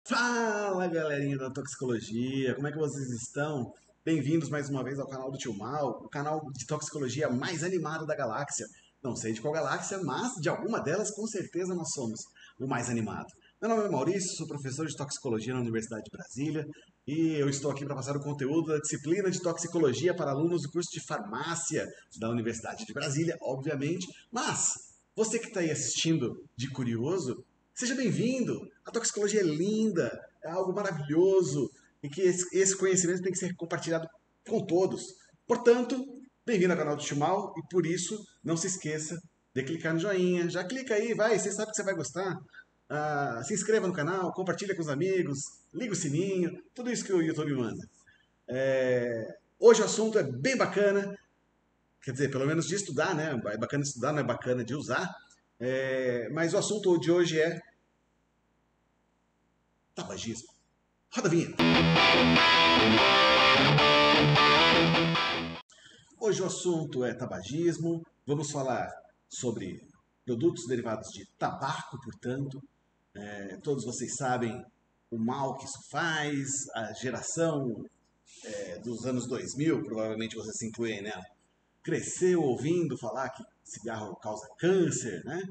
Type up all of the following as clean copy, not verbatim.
Fala galerinha da toxicologia, como é que vocês estão? Bem-vindos mais uma vez ao canal do Tio Mal, o canal de toxicologia mais animado da galáxia. Não sei de qual galáxia, mas de alguma delas com certeza nós somos o mais animado. Meu nome é Maurício, sou professor de toxicologia na Universidade de Brasília e eu estou aqui para passar o conteúdo da disciplina de toxicologia para alunos do curso de farmácia da Universidade de Brasília, obviamente. Mas você que está aí assistindo de curioso, seja bem-vindo! A toxicologia é linda, é algo maravilhoso e que esse conhecimento tem que ser compartilhado com todos. Portanto, bem-vindo ao canal do Chumal e por isso não se esqueça de clicar no joinha. Já clica aí, vai, você sabe que você vai gostar. Se inscreva no canal, compartilha com os amigos, liga o sininho, tudo isso que o YouTube manda. Hoje o assunto é bem bacana, quer dizer, pelo menos de estudar, né? É bacana de estudar, não é bacana de usar. Mas o assunto de hoje é tabagismo. Roda a vinheta. Hoje o assunto é tabagismo. Vamos falar sobre produtos derivados de tabaco, portanto. Todos vocês sabem o mal que isso faz, a geração dos anos 2000, provavelmente você se inclui nela, cresceu ouvindo falar que cigarro causa câncer, né?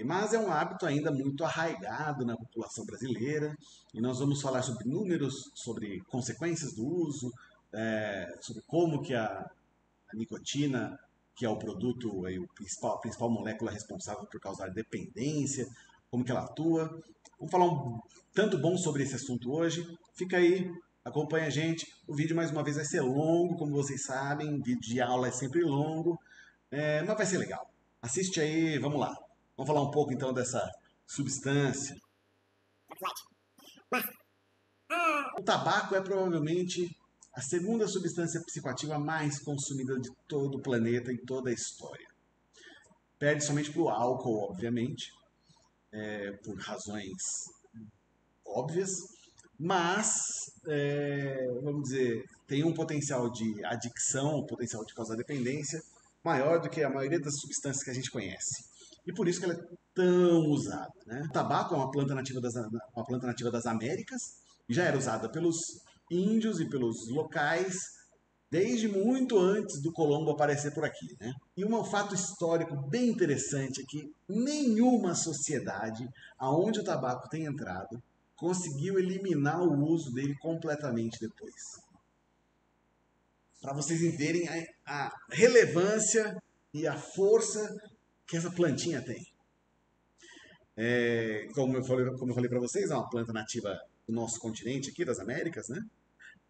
Mas é um hábito ainda muito arraigado na população brasileira e nós vamos falar sobre números, sobre consequências do uso, sobre como que a nicotina, que é o produto, a principal molécula responsável por causar dependência, como que ela atua. Vamos falar tanto bom sobre esse assunto hoje. Fica aí, acompanha a gente. O vídeo, mais uma vez, vai ser longo, como vocês sabem. Vídeo de aula é sempre longo, mas vai ser legal. Assiste aí, vamos lá. Vamos falar um pouco, então, dessa substância. O tabaco é provavelmente a segunda substância psicoativa mais consumida de todo o planeta em toda a história. Perde somente para o álcool, obviamente, por razões óbvias, mas, vamos dizer, tem um potencial de adicção, um potencial de causar dependência maior do que a maioria das substâncias que a gente conhece. E por isso que ela é tão usada. Né? O tabaco é uma planta nativa das Américas, e já era usada pelos índios e pelos locais desde muito antes do Colombo aparecer por aqui. Né? E um fato histórico bem interessante é que nenhuma sociedade aonde o tabaco tem entrado conseguiu eliminar o uso dele completamente depois. Para vocês verem a relevância e a força que essa plantinha tem. Como eu falei para vocês, é uma planta nativa do nosso continente aqui, das Américas, né?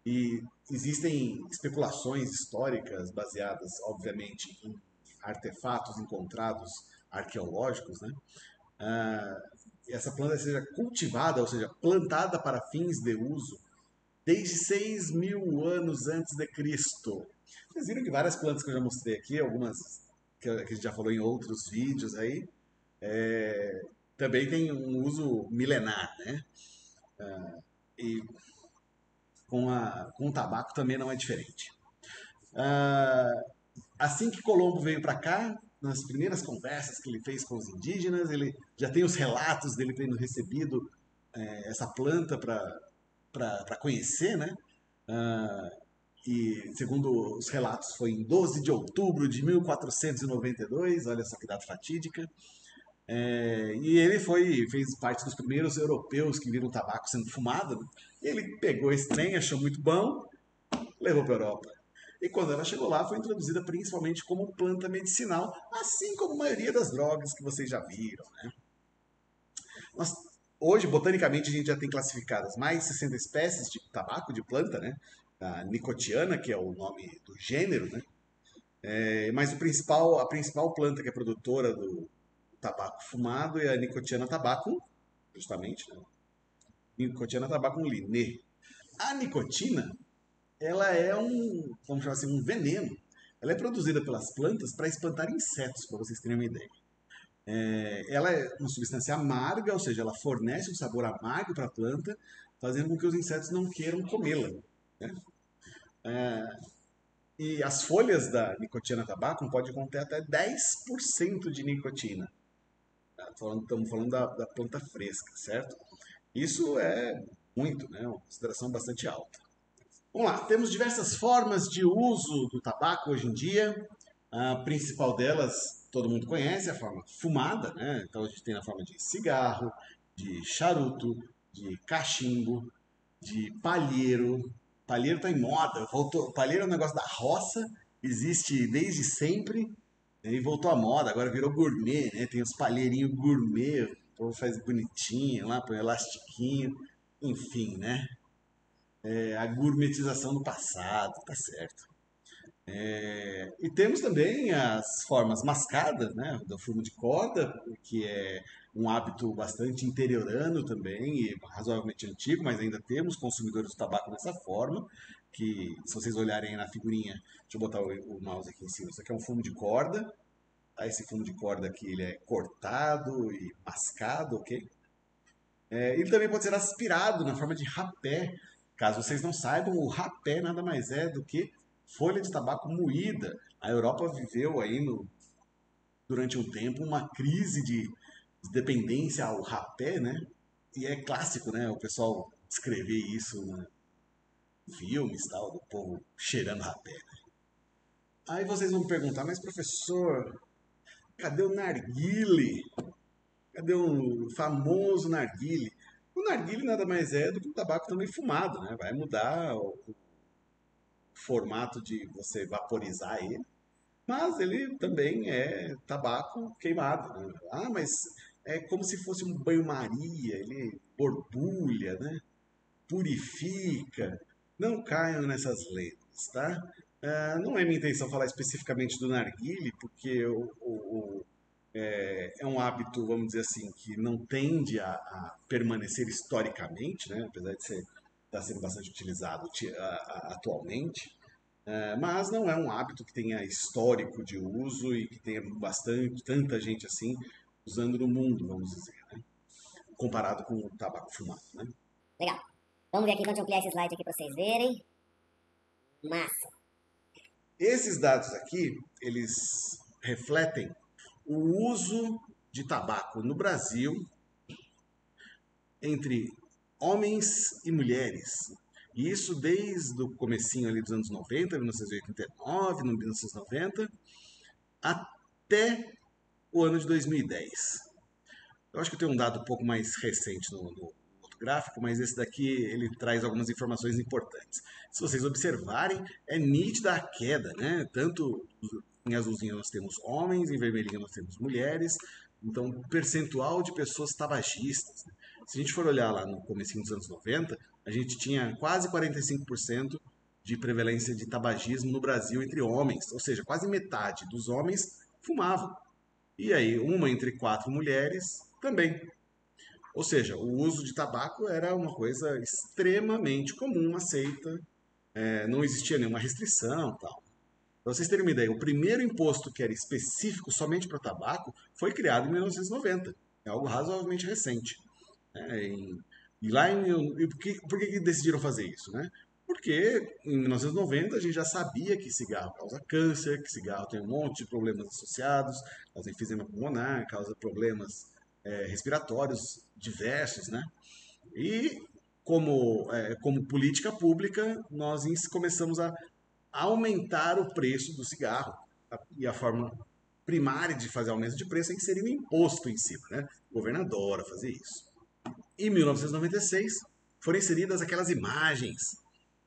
E existem especulações históricas baseadas, obviamente, em artefatos encontrados arqueológicos, né? Ah, essa planta seja cultivada, ou seja, plantada para fins de uso desde 6.000 anos antes de Cristo. Vocês viram que várias plantas que eu já mostrei aqui, algumas que a gente já falou em outros vídeos aí, também tem um uso milenar, né? E com o tabaco também não é diferente. Ah, assim que Colombo veio para cá, nas primeiras conversas que ele fez com os indígenas, ele já tem os relatos dele tendo recebido essa planta para conhecer, né? Ah, e segundo os relatos foi em 12 de outubro de 1492, olha só que data fatídica. E ele fez parte dos primeiros europeus que viram o tabaco sendo fumado. Né? E ele pegou esse trem, achou muito bom, levou para a Europa. E quando ela chegou lá, foi introduzida principalmente como planta medicinal, assim como a maioria das drogas que vocês já viram. Né? Nós, hoje, botanicamente, a gente já tem classificadas mais de 60 espécies de tabaco, de planta, né? A nicotiana, que é o nome do gênero, né? Mas a principal planta que é produtora do tabaco fumado é a nicotiana tabacum, justamente, né? Nicotiana tabacum linné. A nicotina, ela é vamos chamar assim, um veneno. Ela é produzida pelas plantas para espantar insetos, para vocês terem uma ideia. Ela é uma substância amarga, ou seja, ela fornece um sabor amargo para a planta, fazendo com que os insetos não queiram comê-la. Né? E as folhas da nicotina tabacum podem conter até 10% de nicotina. Tá? Estamos falando da planta fresca, certo? Isso é muito, né? Uma consideração bastante alta. Vamos lá, temos diversas formas de uso do tabaco hoje em dia. A principal delas, todo mundo conhece, a forma fumada, né? Então a gente tem na forma de cigarro, de charuto, de cachimbo, de palheiro. Palheiro está em moda, voltou. Palheiro é um negócio da roça, existe desde sempre, né, e voltou à moda, agora virou gourmet, né? Tem os palheirinhos gourmet, o povo faz bonitinho lá, põe elastiquinho, enfim, né? É a gourmetização do passado, tá certo. E temos também as formas mascadas, né, do fumo de corda, que é um hábito bastante interiorano também e razoavelmente antigo, mas ainda temos consumidores do tabaco dessa forma, que se vocês olharem na figurinha, deixa eu botar o mouse aqui em cima, isso aqui é um fumo de corda, tá? Esse fumo de corda aqui ele é cortado e mascado, ok? Ele também pode ser aspirado na forma de rapé. Caso vocês não saibam, o rapé nada mais é do que folha de tabaco moída. A Europa viveu aí durante um tempo uma crise de dependência ao rapé, né? E é clássico, né? O pessoal descrever isso em filmes, tal, do povo cheirando rapé. Aí vocês vão me perguntar, mas professor, cadê o narguile? Cadê o famoso narguile? O narguile nada mais é do que um tabaco também fumado, né? Vai mudar o formato de você vaporizar ele, mas ele também é tabaco queimado, né? Ah, mas é como se fosse um banho-maria, ele borbulha, né? Purifica. Não caiam nessas letras, tá? Não é minha intenção falar especificamente do narguile, porque é um hábito, vamos dizer assim, que não tende a permanecer historicamente, né? Apesar de estar sendo bastante utilizado atualmente, mas não é um hábito que tenha histórico de uso e que tenha tanta gente assim usando no mundo, vamos dizer, né? Comparado com o tabaco fumado, né? Legal. Vamos ver aqui, vamos ampliar esse slide aqui para vocês verem. Massa. Esses dados aqui, eles refletem o uso de tabaco no Brasil entre homens e mulheres. E isso desde o comecinho ali dos anos 90, 1989, 1990, até o ano de 2010. Eu acho que tem um dado um pouco mais recente no outro gráfico, mas esse daqui ele traz algumas informações importantes. Se vocês observarem, é nítida a queda, né? Tanto em azulzinho nós temos homens, em vermelhinho nós temos mulheres. Então, percentual de pessoas tabagistas. Se a gente for olhar lá no começo dos anos 90, a gente tinha quase 45% de prevalência de tabagismo no Brasil entre homens, ou seja, quase metade dos homens fumavam. E aí, uma entre quatro mulheres também. Ou seja, o uso de tabaco era uma coisa extremamente comum, aceita, não existia nenhuma restrição, tal. Para vocês terem uma ideia, o primeiro imposto que era específico somente para o tabaco foi criado em 1990. É algo razoavelmente recente. E lá e por que decidiram fazer isso, né? Porque em 1990 a gente já sabia que cigarro causa câncer, que cigarro tem um monte de problemas associados, causa enfisema pulmonar, causa problemas respiratórios diversos, né? E como política pública, nós começamos a aumentar o preço do cigarro. E a forma primária de fazer aumento de preço é inserir um imposto em cima, né? O governador a fazer isso. Em 1996, foram inseridas aquelas imagens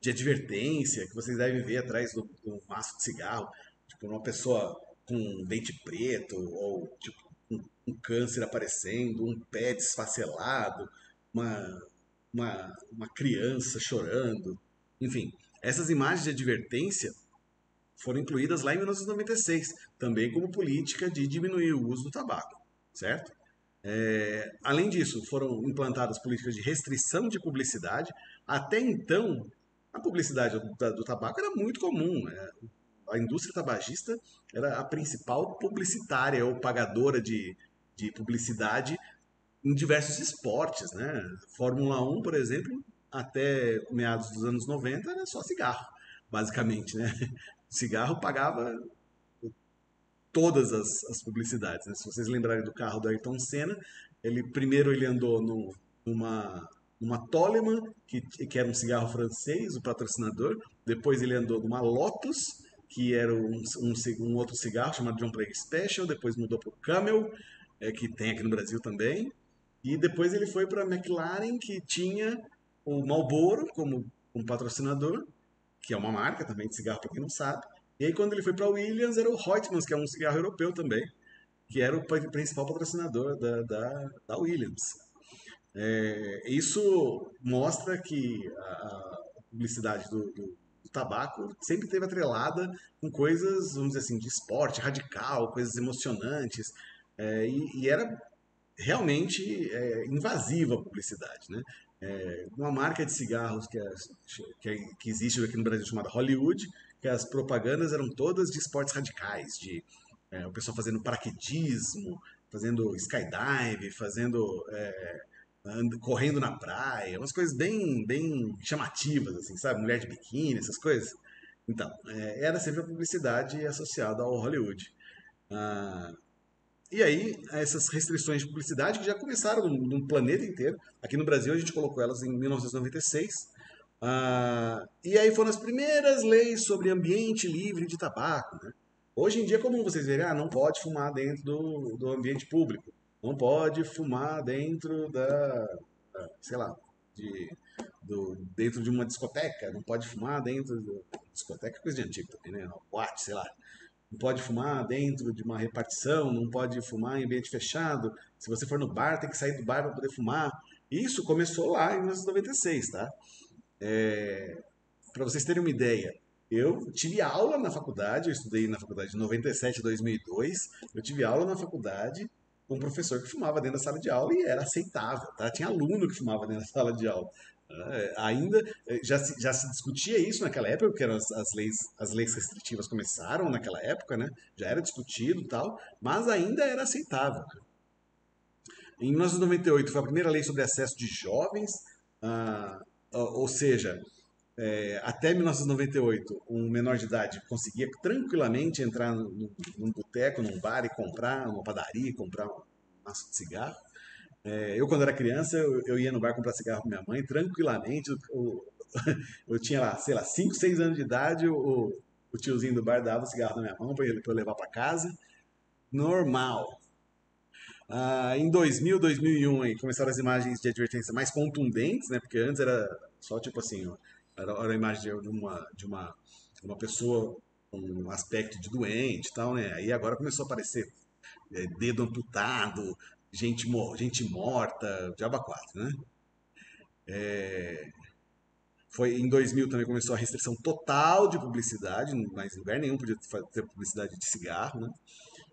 de advertência que vocês devem ver atrás do maço de cigarro, tipo uma pessoa com um dente preto ou tipo um câncer aparecendo, um pé desfacelado, uma, uma criança chorando, enfim. Essas imagens de advertência foram incluídas lá em 1996, também como política de diminuir o uso do tabaco, certo? Além disso, foram implantadas políticas de restrição de publicidade. Até então, a publicidade do tabaco era muito comum. A indústria tabagista era a principal publicitária ou pagadora de publicidade em diversos esportes, né? Fórmula 1, por exemplo, até meados dos anos 90 era só cigarro, basicamente, né? Cigarro pagava todas as publicidades, né? Se vocês lembrarem do carro do Ayrton Senna, ele primeiro ele andou numa numa Toleman, que era um cigarro francês, o patrocinador. Depois ele andou numa Lotus, que era um outro cigarro chamado John Plague Special. Depois mudou para o Camel, que tem aqui no Brasil também. E depois ele foi para a McLaren, que tinha o Marlboro como patrocinador, que é uma marca também de cigarro, para quem não sabe. E aí, quando ele foi para a Williams, era o Reutemanns, que é um cigarro europeu também, que era o principal patrocinador da Williams. Isso mostra que a publicidade do tabaco sempre esteve atrelada com coisas, vamos dizer assim, de esporte radical, coisas emocionantes, e era realmente invasiva a publicidade, né? Uma marca de cigarros que existe aqui no Brasil chamada Hollywood, que as propagandas eram todas de esportes radicais, de o pessoal fazendo paraquedismo, fazendo skydive, correndo na praia, umas coisas bem chamativas, assim, sabe? Mulher de biquíni, essas coisas. Então, era sempre a publicidade associada ao Hollywood. Ah, e aí, essas restrições de publicidade que já começaram no planeta inteiro. Aqui no Brasil a gente colocou elas em 1996. E aí foram as primeiras leis sobre ambiente livre de tabaco, né? Hoje em dia é comum vocês verem, não pode fumar dentro do ambiente público. Não pode fumar dentro sei lá, de, dentro de uma discoteca. Não pode fumar dentro de discoteca, é coisa de antigo também, né? Boate, sei lá. Não pode fumar dentro de uma repartição, não pode fumar em ambiente fechado. Se você for no bar, tem que sair do bar para poder fumar. Isso começou lá em 1996, tá? Para vocês terem uma ideia, eu tive aula na faculdade, eu estudei na faculdade de 97 a 2002, eu tive aula na faculdade com um professor que fumava dentro da sala de aula e era aceitável, tá? Tinha aluno que fumava dentro da sala de aula. Ainda já se discutia isso naquela época, porque as leis restritivas começaram naquela época, né? Já era discutido e tal, mas ainda era aceitável. Em 1998 foi a primeira lei sobre acesso de jovens, ah, ou seja, até 1998, um menor de idade conseguia tranquilamente entrar num boteco, num bar e comprar, numa padaria, e comprar um maço de cigarro. Eu, quando era criança, eu ia no bar comprar cigarro com minha mãe, tranquilamente. Eu tinha lá, sei lá, 5, 6 anos de idade, o tiozinho do bar dava o cigarro na minha mão para eu levar para casa. Normal. Em 2000, 2001, aí, começaram as imagens de advertência mais contundentes, né? Porque antes era só tipo assim, ó, era a imagem de uma pessoa com um aspecto de doente e tal, né? Aí agora começou a aparecer dedo amputado, gente morta, diabo a quatro, né? Foi em 2000 também começou a restrição total de publicidade, mas em lugar nenhum podia ter publicidade de cigarro, né?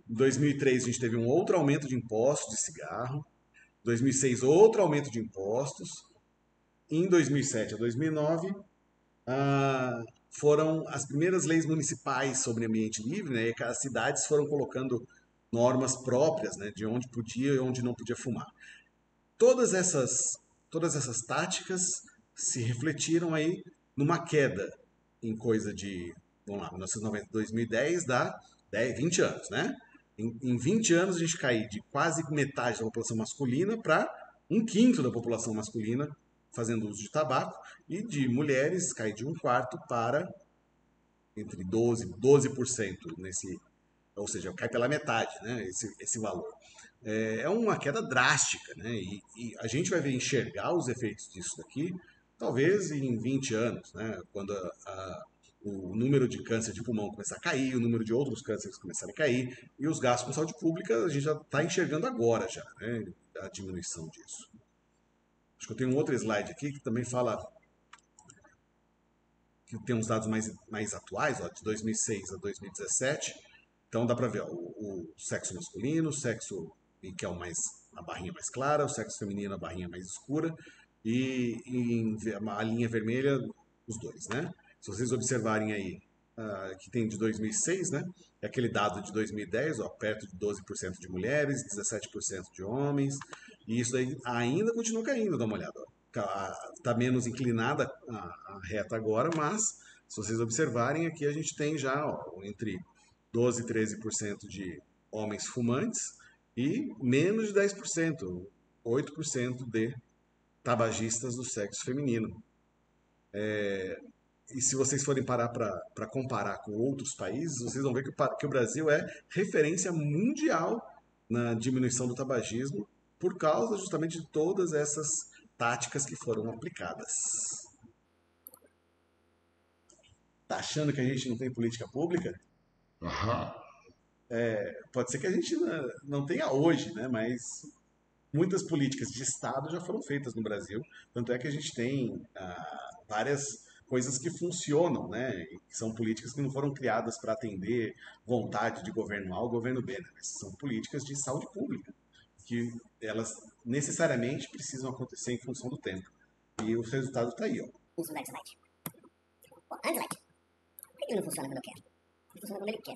Em 2003 a gente teve um outro aumento de impostos de cigarro. 2006 outro aumento de impostos. Em 2007 a 2009 foram as primeiras leis municipais sobre ambiente livre, né? E as cidades foram colocando normas próprias, né? De onde podia e onde não podia fumar. Todas essas, todas essas táticas se refletiram aí numa queda em coisa de, vamos lá, 1990, 2010 dá 10, 20 anos, né? Em 20 anos a gente cai de quase metade da população masculina para um quinto da população masculina fazendo uso de tabaco e de mulheres cai de um quarto para entre 12% nesse, ou seja, cai pela metade, né, esse valor. É uma queda drástica, né, e a gente vai ver enxergar os efeitos disso daqui, talvez em 20 anos, né, quando o número de câncer de pulmão começar a cair, o número de outros cânceres começarem a cair, e os gastos com saúde pública a gente já está enxergando agora já, né, a diminuição disso. Acho que eu tenho um outro slide aqui que também fala, que tem uns dados mais atuais, ó, de 2006 a 2017. Então dá para ver ó, o sexo masculino, o sexo que é a barrinha mais clara, o sexo feminino, a barrinha mais escura, e a linha vermelha, os dois, né? Se vocês observarem aí, que tem de 2006, né? É aquele dado de 2010, ó, perto de 12% de mulheres, 17% de homens, e isso aí ainda continua caindo, dá uma olhada. Está menos inclinada a reta agora, mas se vocês observarem aqui a gente tem já ó, entre 12 e 13% de homens fumantes e menos de 10%, 8% de tabagistas do sexo feminino. E se vocês forem parar para comparar com outros países, vocês vão ver que o Brasil é referência mundial na diminuição do tabagismo por causa justamente de todas essas táticas que foram aplicadas. Tá achando que a gente não tem política pública? Aham. Pode ser que a gente não tenha hoje, né? Mas muitas políticas de Estado já foram feitas no Brasil. Tanto é que a gente tem várias coisas que funcionam, né? E que são políticas que não foram criadas para atender vontade de governo A ou governo B, né? Mas são políticas de saúde pública, que elas necessariamente precisam acontecer em função do tempo. E o resultado está aí, ó. Uso o Nextlight. Bom, Android. Por que ele não funciona quando eu quero? Ele funciona quando ele quer.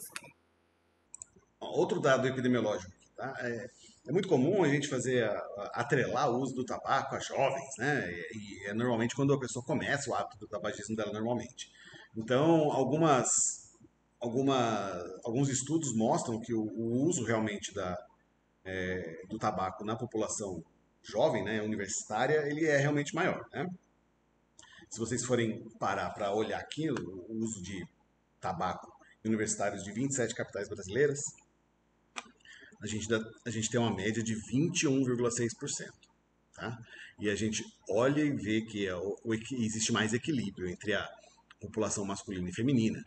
Outro dado epidemiológico, tá? É muito comum a gente atrelar o uso do tabaco a jovens, né? E é normalmente quando a pessoa começa o hábito do tabagismo dela normalmente. Então, alguns estudos mostram que o uso realmente do tabaco na população jovem, né, universitária, ele é realmente maior, né? Se vocês forem parar para olhar aqui o uso de tabaco em universitários de 27 capitais brasileiras, a gente tem uma média de 21,6%. Tá? E a gente olha e vê que existe mais equilíbrio entre a população masculina e feminina.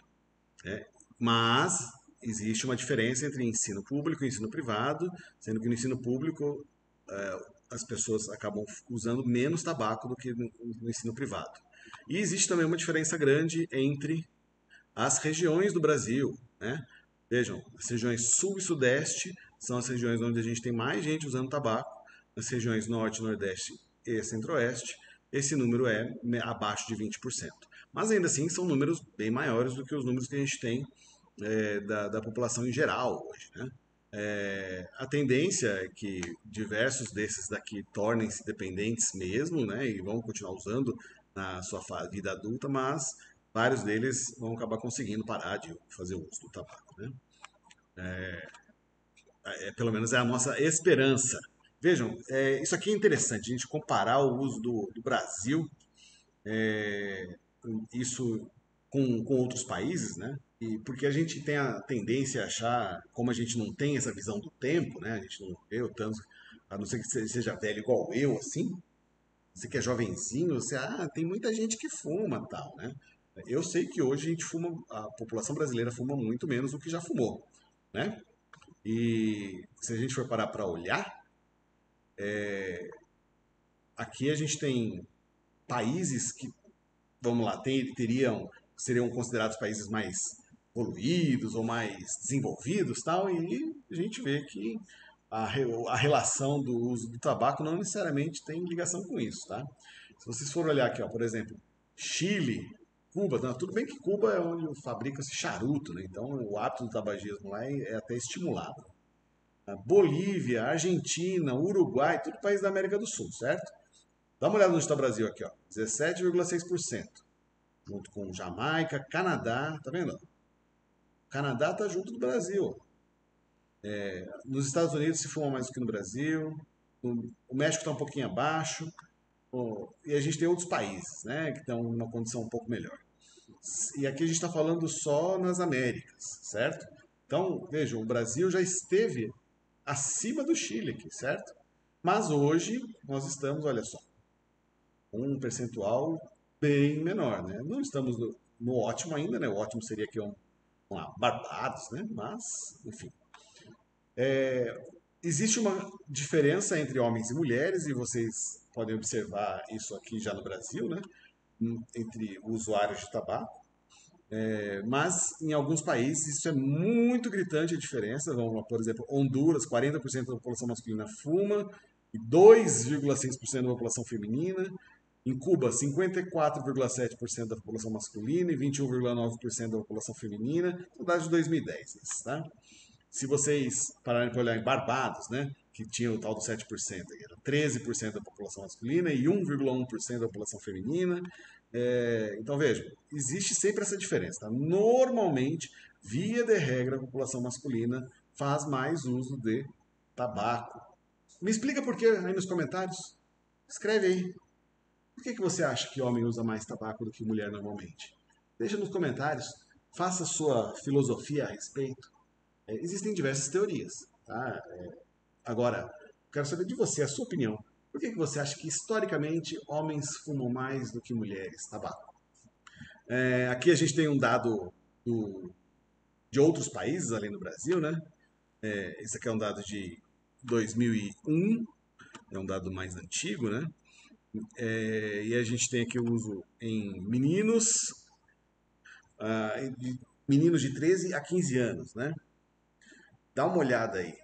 Né? Mas existe uma diferença entre ensino público e ensino privado, sendo que no ensino público as pessoas acabam usando menos tabaco do que no ensino privado. E existe também uma diferença grande entre as regiões do Brasil. Né? Vejam, as regiões sul e sudeste são as regiões onde a gente tem mais gente usando tabaco. Nas regiões norte, nordeste e centro-oeste, esse número é abaixo de 20%. Mas ainda assim são números bem maiores do que os números que a gente tem da população em geral hoje. Né? A tendência é que diversos desses daqui tornem-se dependentes mesmo, né, e vão continuar usando na sua vida adulta, mas vários deles vão acabar conseguindo parar de fazer o uso do tabaco. Né? Pelo menos é a nossa esperança. Vejam, isso aqui é interessante, a gente comparar o uso do Brasil, isso com outros países, né? E porque a gente tem a tendência a achar, como a gente não tem essa visão do tempo, né? A gente não vê o tanto, a não ser que você seja velho igual eu, assim, você que é jovenzinho, você, tem muita gente que fuma tal, né? Eu sei que hoje a gente fuma, a população brasileira fuma muito menos do que já fumou, né? E se a gente for parar para olhar, aqui a gente tem países que, vamos lá, seriam considerados países mais evoluídos ou mais desenvolvidos, tal, e a gente vê que a relação do uso do tabaco não necessariamente tem ligação com isso, tá? Se vocês forem olhar aqui, ó, por exemplo, Chile, Cuba, tudo bem que Cuba é onde fabrica-se charuto, né? Então o hábito do tabagismo lá é até estimulado. Bolívia, Argentina, Uruguai, tudo país da América do Sul, certo? Dá uma olhada no está o Brasil aqui, ó, 17,6%, junto com Jamaica, Canadá, tá vendo? O Canadá tá junto do Brasil. Nos Estados Unidos se fuma mais do que no Brasil, o México está um pouquinho abaixo, e a gente tem outros países, né, que estão numa condição um pouco melhor. E aqui a gente está falando só nas Américas, certo? Então, vejam, o Brasil já esteve acima do Chile aqui, certo? Mas hoje nós estamos, olha só, com um percentual bem menor, né? Não estamos no ótimo ainda, né? O ótimo seria aqui Barbados, né? Mas, enfim. Existe uma diferença entre homens e mulheres, e vocês podem observar isso aqui já no Brasil, né? Entre usuários de tabaco. Mas em alguns países isso é muito gritante a diferença. Vamos lá, por exemplo, Honduras, 40% da população masculina fuma e 2,6% da população feminina. Em Cuba, 54,7% da população masculina e 21,9% da população feminina. São dados de 2010, tá? Se vocês pararem para olhar em Barbados, né, que tinha o tal do 7%, era 13% da população masculina e 1,1% da população feminina. Então vejam, existe sempre essa diferença. Tá? Normalmente, via de regra, a população masculina faz mais uso de tabaco. Me explica por quê aí nos comentários. Escreve aí. Por que você acha que homem usa mais tabaco do que mulher normalmente? Deixa nos comentários, faça sua filosofia a respeito. Existem diversas teorias, tá? Agora, quero saber de você, a sua opinião. Por que você acha que historicamente homens fumam mais do que mulheres tabaco? Aqui a gente tem um dado de outros países além do Brasil, né? Esse aqui é um dado de 2001, é um dado mais antigo, né? E a gente tem aqui o uso em meninos de 13 a 15 anos, né? Dá uma olhada aí.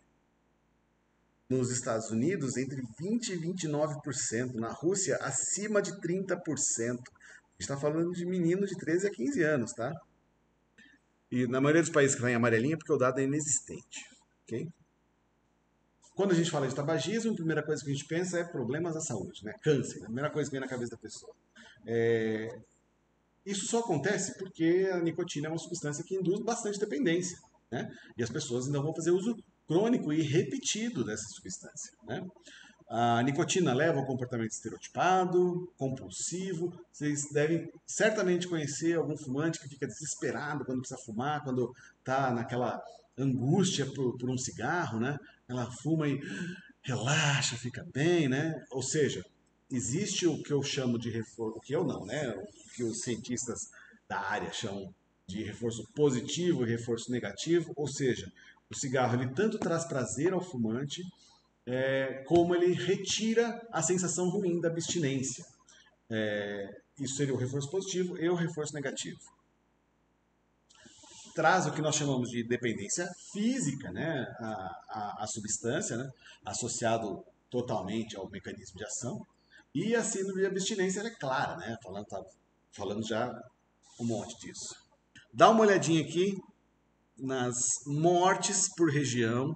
Nos Estados Unidos, entre 20% e 29%. Na Rússia, acima de 30%. A gente está falando de meninos de 13 a 15 anos, tá? E na maioria dos países que está em amarelinha é porque o dado é inexistente, ok? Quando a gente fala de tabagismo, a primeira coisa que a gente pensa é problemas à saúde, né? Câncer, a primeira coisa que vem na cabeça da pessoa. Isso só acontece porque a nicotina é uma substância que induz bastante dependência, né? E as pessoas então vão fazer uso crônico e repetido dessa substância, né? A nicotina leva ao comportamento estereotipado, compulsivo. Vocês devem certamente conhecer algum fumante que fica desesperado quando precisa fumar, quando está naquela angústia por um cigarro, né? Ela fuma e relaxa, fica bem, né? Ou seja, existe o que eu chamo de reforço, o que eu não, né? O que os cientistas da área chamam de reforço positivo e reforço negativo, ou seja, o cigarro ele tanto traz prazer ao fumante, como ele retira a sensação ruim da abstinência. Isso seria o reforço positivo e o reforço negativo. Traz o que nós chamamos de dependência física, né, a substância, né, associado totalmente ao mecanismo de ação. E a síndrome de abstinência é clara, né, falando já um monte disso. Dá uma olhadinha aqui nas mortes por região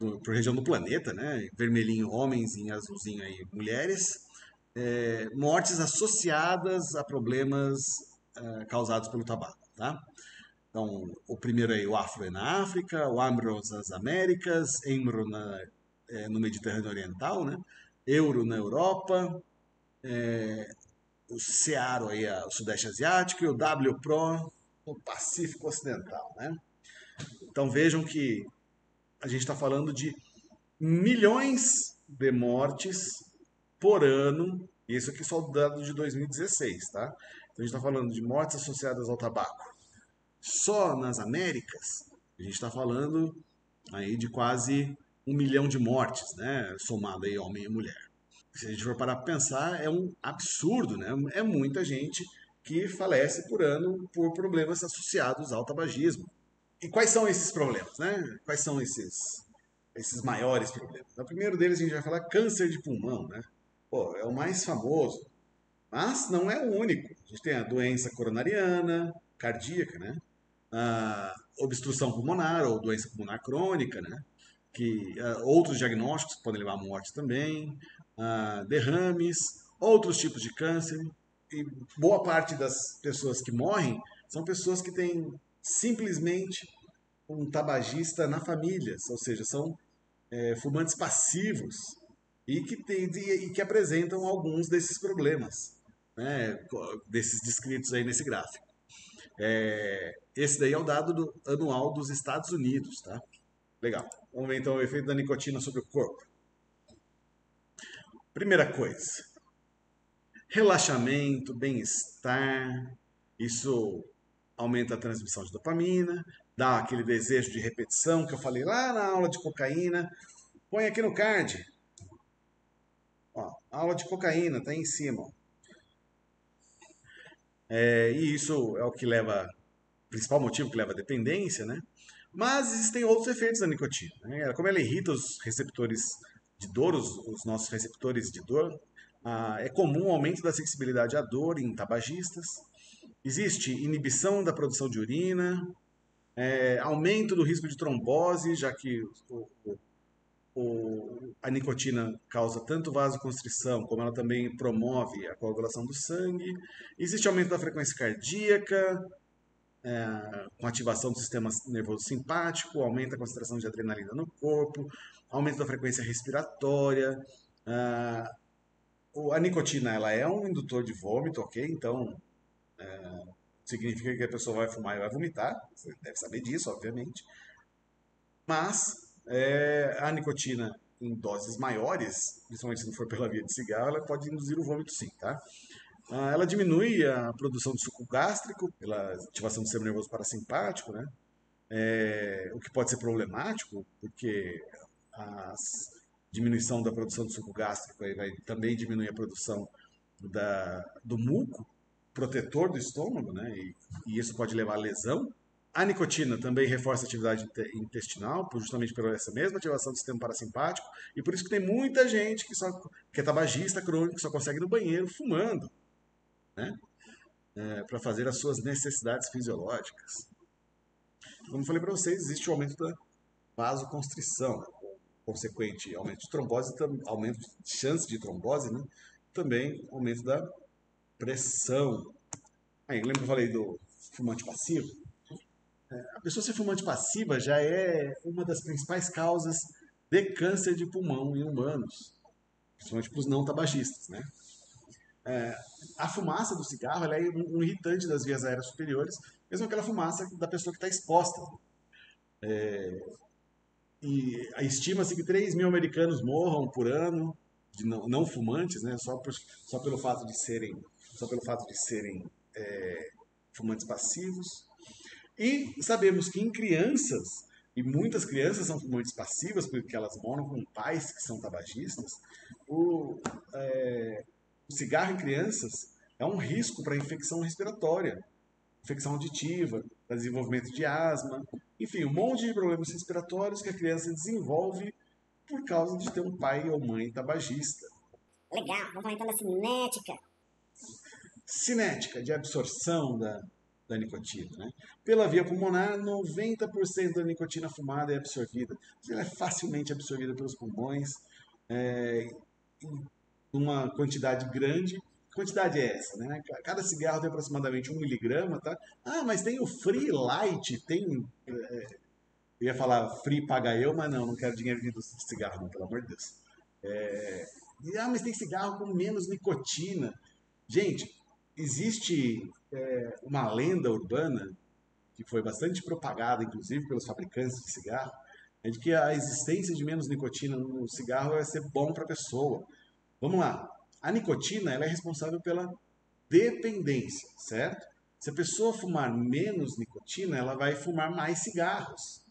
do planeta, né? Vermelhinho homens, em azulzinho aí mulheres, mortes associadas a problemas causados pelo tabaco, tá? Então, o primeiro aí, o afro é na África, o amros nas Américas, emro no Mediterrâneo Oriental, né? Euro na Europa, o cearo aí, o Sudeste Asiático e o W Pro no Pacífico Ocidental, né? Então vejam que a gente está falando de milhões de mortes por ano. Isso aqui é só o dado de 2016, tá? Então a gente está falando de mortes associadas ao tabaco. Só nas Américas, a gente está falando aí de quase 1 milhão de mortes, né? Somado aí homem e mulher. Se a gente for parar para pensar, é um absurdo, né? É muita gente que falece por ano por problemas associados ao tabagismo. E quais são esses problemas, né? Quais são esses maiores problemas? O primeiro deles a gente vai falar câncer de pulmão, né? Pô, é o mais famoso, mas não é o único. A gente tem a doença coronariana, cardíaca, né? A obstrução pulmonar ou doença pulmonar crônica, né? Que outros diagnósticos podem levar à morte também, derrames, outros tipos de câncer. E boa parte das pessoas que morrem são pessoas que têm simplesmente um tabagista na família, ou seja, são fumantes passivos e que apresentam alguns desses problemas, né, desses descritos aí nesse gráfico. Esse daí é o dado anual dos Estados Unidos, tá? Legal. Vamos ver então o efeito da nicotina sobre o corpo. Primeira coisa, relaxamento, bem-estar, isso aumenta a transmissão de dopamina, dá aquele desejo de repetição que eu falei lá na aula de cocaína. Põe aqui no card. Ó, aula de cocaína, tá aí em cima. Ó. E isso é o que leva, o principal motivo que leva à dependência, né? Mas existem outros efeitos da nicotina. Né? Como ela irrita os receptores de dor, os nossos receptores de dor, é comum o aumento da sensibilidade à dor em tabagistas. Existe inibição da produção de urina, aumento do risco de trombose, já que a nicotina causa tanto vasoconstrição, como ela também promove a coagulação do sangue. Existe aumento da frequência cardíaca, com ativação do sistema nervoso simpático, aumenta a concentração de adrenalina no corpo, aumento da frequência respiratória, A nicotina, ela é um indutor de vômito, ok? Então, significa que a pessoa vai fumar e vai vomitar. Você deve saber disso, obviamente. Mas a nicotina em doses maiores, principalmente se não for pela via de cigarro, ela pode induzir o vômito sim, tá? Ela diminui a produção de suco gástrico pela ativação do sistema nervoso parasimpático, né? O que pode ser problemático, porque a diminuição da produção de suco gástrico aí vai também diminuir a produção do muco protetor do estômago, né? E isso pode levar a lesão. A nicotina também reforça a atividade intestinal, justamente por essa mesma ativação do sistema parasimpático, e por isso que tem muita gente que é tabagista crônico, que só consegue ir no banheiro fumando, né? Para fazer as suas necessidades fisiológicas. Como eu falei para vocês, existe o aumento da vasoconstrição, consequente aumento de trombose, aumento de chance de trombose, né? Também aumento da pressão. Aí, lembra que eu falei do fumante passivo? A pessoa ser fumante passiva já é uma das principais causas de câncer de pulmão em humanos, principalmente para os não tabagistas, né? A fumaça do cigarro ela é um irritante das vias aéreas superiores, mesmo aquela fumaça da pessoa que está exposta. E estima-se que 3 mil americanos morram por ano de não fumantes, né? Só pelo fato de serem fumantes passivos. E sabemos que em crianças, e muitas crianças são fumantes passivas, porque elas moram com pais que são tabagistas, o cigarro em crianças é um risco para infecção respiratória, infecção auditiva, para desenvolvimento de asma, enfim, um monte de problemas respiratórios que a criança desenvolve por causa de ter um pai ou mãe tabagista. Legal, vamos falar então da cinética. Cinética, de absorção da nicotina. Né? Pela via pulmonar, 90% da nicotina fumada é absorvida. Ela é facilmente absorvida pelos pulmões, em uma quantidade grande. Que quantidade é essa? Né? Cada cigarro tem aproximadamente 1 miligrama. Tá? Ah, mas tem o Free Light, tem... Eu ia falar Free Paga Eu, mas não quero dinheiro vindo do cigarro, não, pelo amor de Deus. Mas tem cigarro com menos nicotina. Gente, existe uma lenda urbana que foi bastante propagada, inclusive pelos fabricantes de cigarro, é de que a existência de menos nicotina no cigarro vai ser bom para a pessoa. Vamos lá. A nicotina ela é responsável pela dependência, certo? Se a pessoa fumar menos nicotina, ela vai fumar mais cigarros.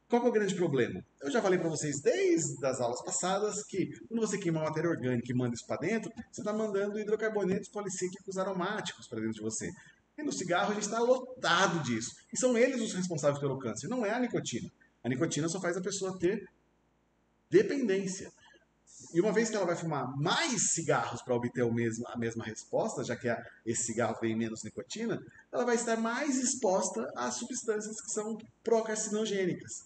Qual que é o grande problema? Eu já falei para vocês desde as aulas passadas que quando você queima matéria orgânica e manda isso para dentro, você está mandando hidrocarbonetos policíclicos aromáticos para dentro de você. E no cigarro a gente está lotado disso. E são eles os responsáveis pelo câncer, não é a nicotina. A nicotina só faz a pessoa ter dependência. E uma vez que ela vai fumar mais cigarros para obter a mesma resposta, já que esse cigarro tem menos nicotina, ela vai estar mais exposta às substâncias que são procarcinogênicas.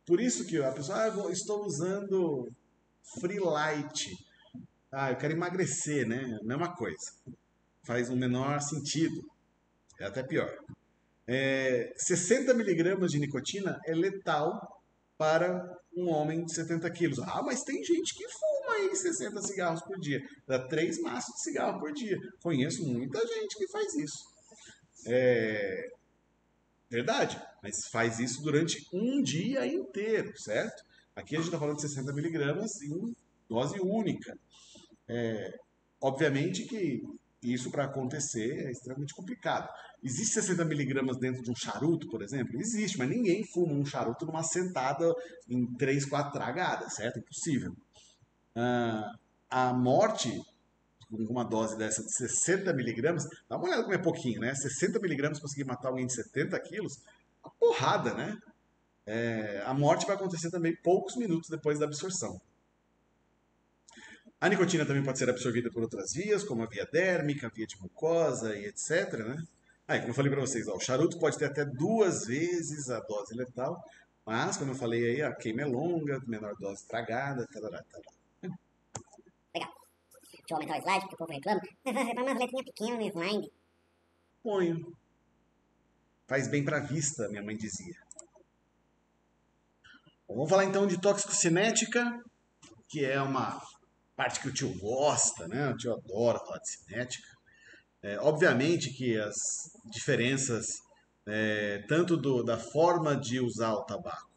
Por isso que a pessoa, estou usando Free Light. Eu quero emagrecer, né? Mesma coisa. Faz um menor sentido. É até pior. 60 miligramas de nicotina é letal para um homem de 70 quilos. Mas tem gente que fuma aí 60 cigarros por dia. Dá 3 maços de cigarro por dia. Conheço muita gente que faz isso. Verdade, mas faz isso durante um dia inteiro, certo? Aqui a gente está falando de 60 miligramas em dose única. Obviamente que isso para acontecer é extremamente complicado. Existe 60 miligramas dentro de um charuto, por exemplo? Existe, mas ninguém fuma um charuto numa sentada em 3, 4 tragadas, certo? Impossível. A morte com uma dose dessa de 60 miligramas, dá uma olhada como é pouquinho, né? 60 miligramas conseguir matar alguém de 70 quilos, uma porrada, né? A morte vai acontecer também poucos minutos depois da absorção. A nicotina também pode ser absorvida por outras vias, como a via dérmica, a via de mucosa e etc. Né? Como eu falei para vocês, o charuto pode ter até 2 vezes a dose letal, mas, como eu falei aí, a queima é longa, menor dose tragada, tarará. Legal. Deixa eu aumentar o slide, porque o povo reclama. Vai umas letrinhas pequenas no slide. Ponho. Faz bem para a vista, minha mãe dizia. Bom, vamos falar então de toxicocinética, que é uma parte que o tio gosta, né? O tio adora falar de cinética. Obviamente que as diferenças, tanto da forma de usar o tabaco,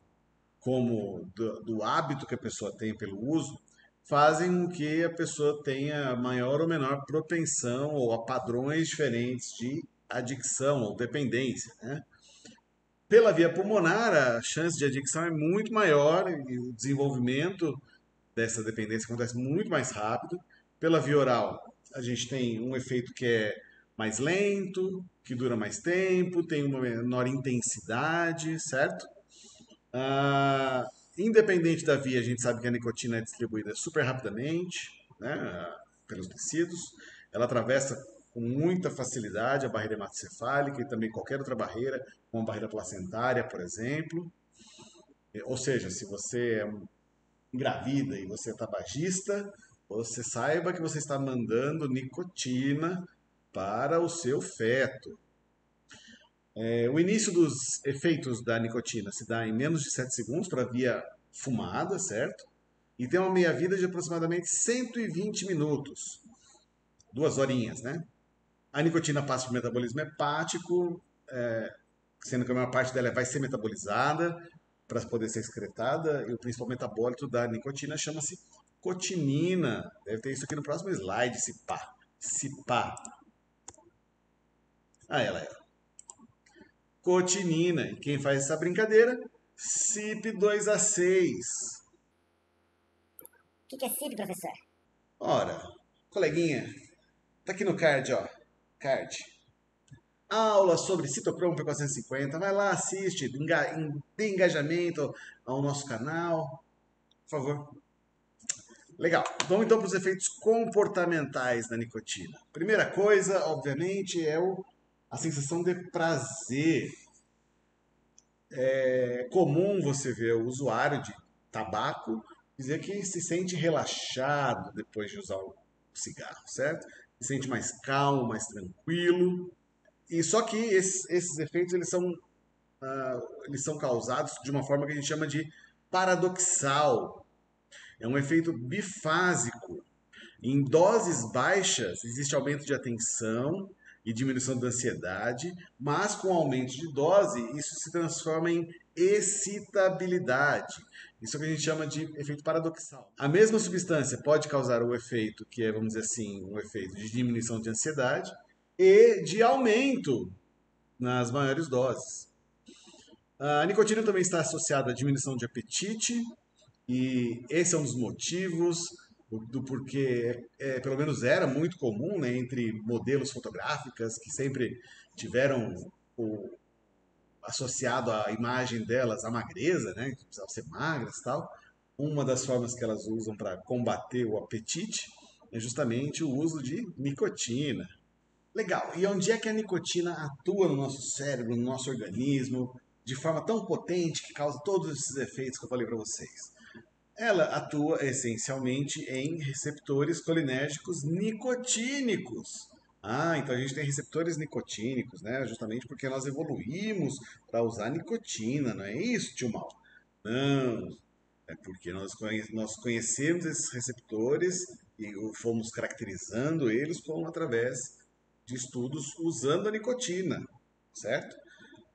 como do hábito que a pessoa tem pelo uso, fazem com que a pessoa tenha maior ou menor propensão ou a padrões diferentes de adicção ou dependência, né? Pela via pulmonar, a chance de adicção é muito maior e o desenvolvimento dessa dependência acontece muito mais rápido. Pela via oral, a gente tem um efeito que é mais lento, que dura mais tempo, tem uma menor intensidade, certo? Ah, independente da via, a gente sabe que a nicotina é distribuída super rapidamente, né, pelos tecidos. Ela atravessa com muita facilidade a barreira hematocefálica e também qualquer outra barreira, como a barreira placentária, por exemplo. Ou seja, se você é engravida e você é tabagista, você saiba que você está mandando nicotina para o seu feto. O início dos efeitos da nicotina se dá em menos de 7 segundos para via fumada, certo? E tem uma meia-vida de aproximadamente 120 minutos, 2 horinhas, né? A nicotina passa por metabolismo hepático, sendo que a maior parte dela vai ser metabolizada para poder ser excretada, e o principal metabólito da nicotina chama-se cotinina. Deve ter isso aqui no próximo slide, se pá. Se pá. Ah, ela é. Cotinina. E quem faz essa brincadeira? CYP2A6. O que é CIP, professor? Ora, coleguinha, tá aqui no card, ó. Card. Aula sobre citocromo P450. Vai lá, assiste, dê engajamento ao nosso canal. Por favor. Legal. Vamos então para os efeitos comportamentais da nicotina. Primeira coisa, obviamente, é a sensação de prazer. É comum você ver o usuário de tabaco dizer que se sente relaxado depois de usar o cigarro, certo? Se sente mais calmo, mais tranquilo. E só que esses efeitos eles são causados de uma forma que a gente chama de paradoxal. É um efeito bifásico. Em doses baixas, existe aumento de atenção e diminuição da ansiedade, mas com aumento de dose, isso se transforma em excitabilidade. Isso é o que a gente chama de efeito paradoxal. A mesma substância pode causar o efeito que é, vamos dizer assim, um efeito de diminuição de ansiedade e de aumento nas maiores doses. A nicotina também está associada à diminuição de apetite, e esse é um dos motivos do porquê, pelo menos era muito comum, né, entre modelos fotográficas que sempre tiveram o, associado à imagem delas a magreza, né, que precisavam ser magras e tal. Uma das formas que elas usam para combater o apetite é justamente o uso de nicotina. Legal. E onde é que a nicotina atua no nosso cérebro, no nosso organismo, de forma tão potente que causa todos esses efeitos que eu falei para vocês? Ela atua essencialmente em receptores colinérgicos nicotínicos. Ah, então a gente tem receptores nicotínicos, né? Justamente porque nós evoluímos para usar nicotina, não é isso, tio Mal? Não, é porque nós conhecemos esses receptores e fomos caracterizando eles como através de estudos usando a nicotina, certo?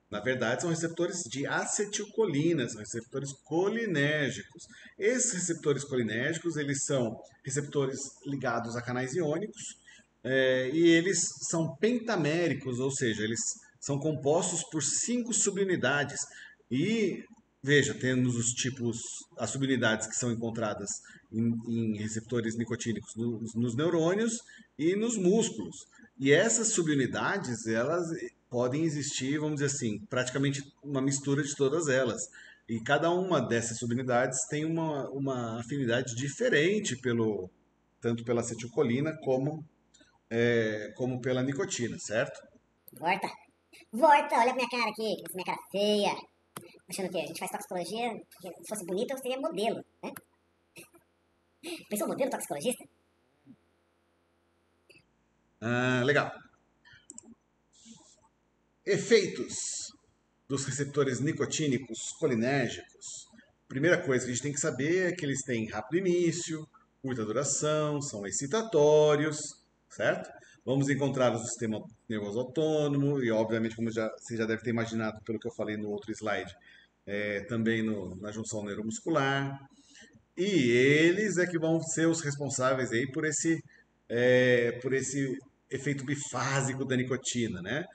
Na verdade, são receptores de acetilcolina, são receptores colinérgicos. Esses receptores colinérgicos, eles são receptores ligados a canais iônicos, e eles são pentaméricos, ou seja, eles são compostos por 5 subunidades. E, veja, temos os tipos, as subunidades que são encontradas em receptores nicotínicos nos neurônios e nos músculos. E essas subunidades, elas podem existir, vamos dizer assim, praticamente uma mistura de todas elas. E cada uma dessas subunidades tem uma afinidade diferente tanto pela acetilcolina como pela nicotina, certo? Volta. Volta, olha pra minha cara aqui, essa minha cara feia. Achando que a gente faz toxicologia, porque se fosse bonito eu seria modelo, né? Pensou modelo toxicologista? Ah, legal. Efeitos dos receptores nicotínicos colinérgicos. Primeira coisa que a gente tem que saber é que eles têm rápido início, curta duração, são excitatórios, certo? Vamos encontrar o sistema nervoso autônomo e, obviamente, como você já deve ter imaginado pelo que eu falei no outro slide, também na junção neuromuscular. E eles é que vão ser os responsáveis aí por esse efeito bifásico da nicotina, né?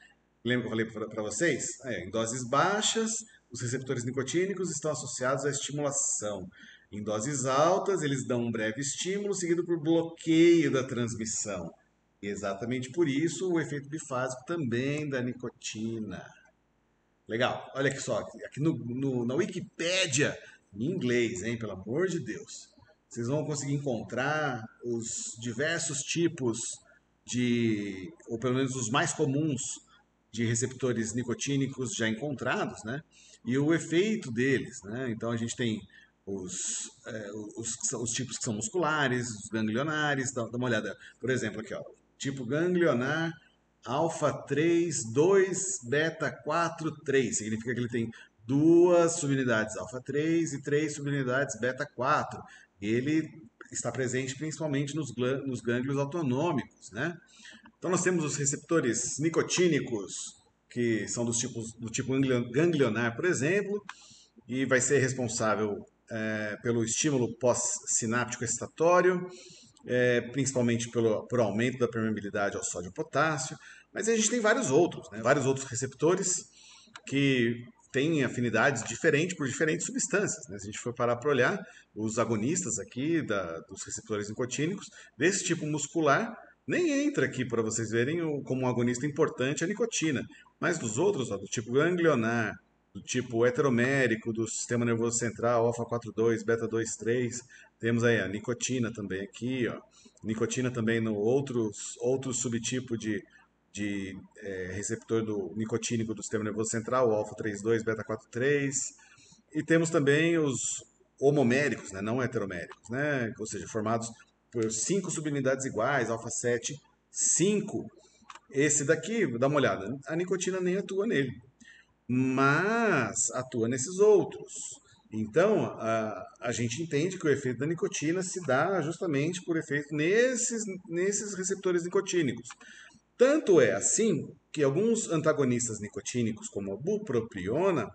Lembra que eu falei para vocês? Em doses baixas, os receptores nicotínicos estão associados à estimulação. Em doses altas, eles dão um breve estímulo, seguido por bloqueio da transmissão. E exatamente por isso o efeito bifásico também da nicotina. Legal, olha aqui só, aqui na Wikipédia, em inglês, hein, pelo amor de Deus. Vocês vão conseguir encontrar os diversos tipos ou pelo menos os mais comuns, de receptores nicotínicos já encontrados, né? E o efeito deles, né? Então a gente tem os tipos que são musculares, os ganglionares, dá uma olhada. Por exemplo, aqui, ó, tipo ganglionar alfa 3, 2, beta 4, 3. Significa que ele tem duas subunidades alfa 3 e três subunidades beta 4. Ele está presente principalmente nos gânglios autonômicos, né? Então nós temos os receptores nicotínicos, que são do tipo ganglionar, por exemplo, e vai ser responsável pelo estímulo pós-sináptico excitatório, principalmente por aumento da permeabilidade ao sódio e potássio, mas a gente tem vários outros, né? Vários outros receptores que têm afinidades diferentes por diferentes substâncias, né? Se a gente for parar para olhar, os agonistas aqui dos receptores nicotínicos, desse tipo muscular, nem entra aqui para vocês verem como um agonista importante a nicotina, mas dos outros, ó, do tipo ganglionar, do tipo heteromérico, do sistema nervoso central, alfa 42, beta 23, temos aí a nicotina também aqui, ó. Nicotina também no outro subtipo de receptor nicotínico do sistema nervoso central, o alfa 32, beta 43. E temos também os homoméricos, né, não heteroméricos, né, ou seja, formados por cinco subunidades iguais, alfa 7, 5. Esse daqui, dá uma olhada, a nicotina nem atua nele, mas atua nesses outros. Então, a gente entende que o efeito da nicotina se dá justamente por efeito nesses receptores nicotínicos. Tanto é assim que alguns antagonistas nicotínicos, como a bupropiona,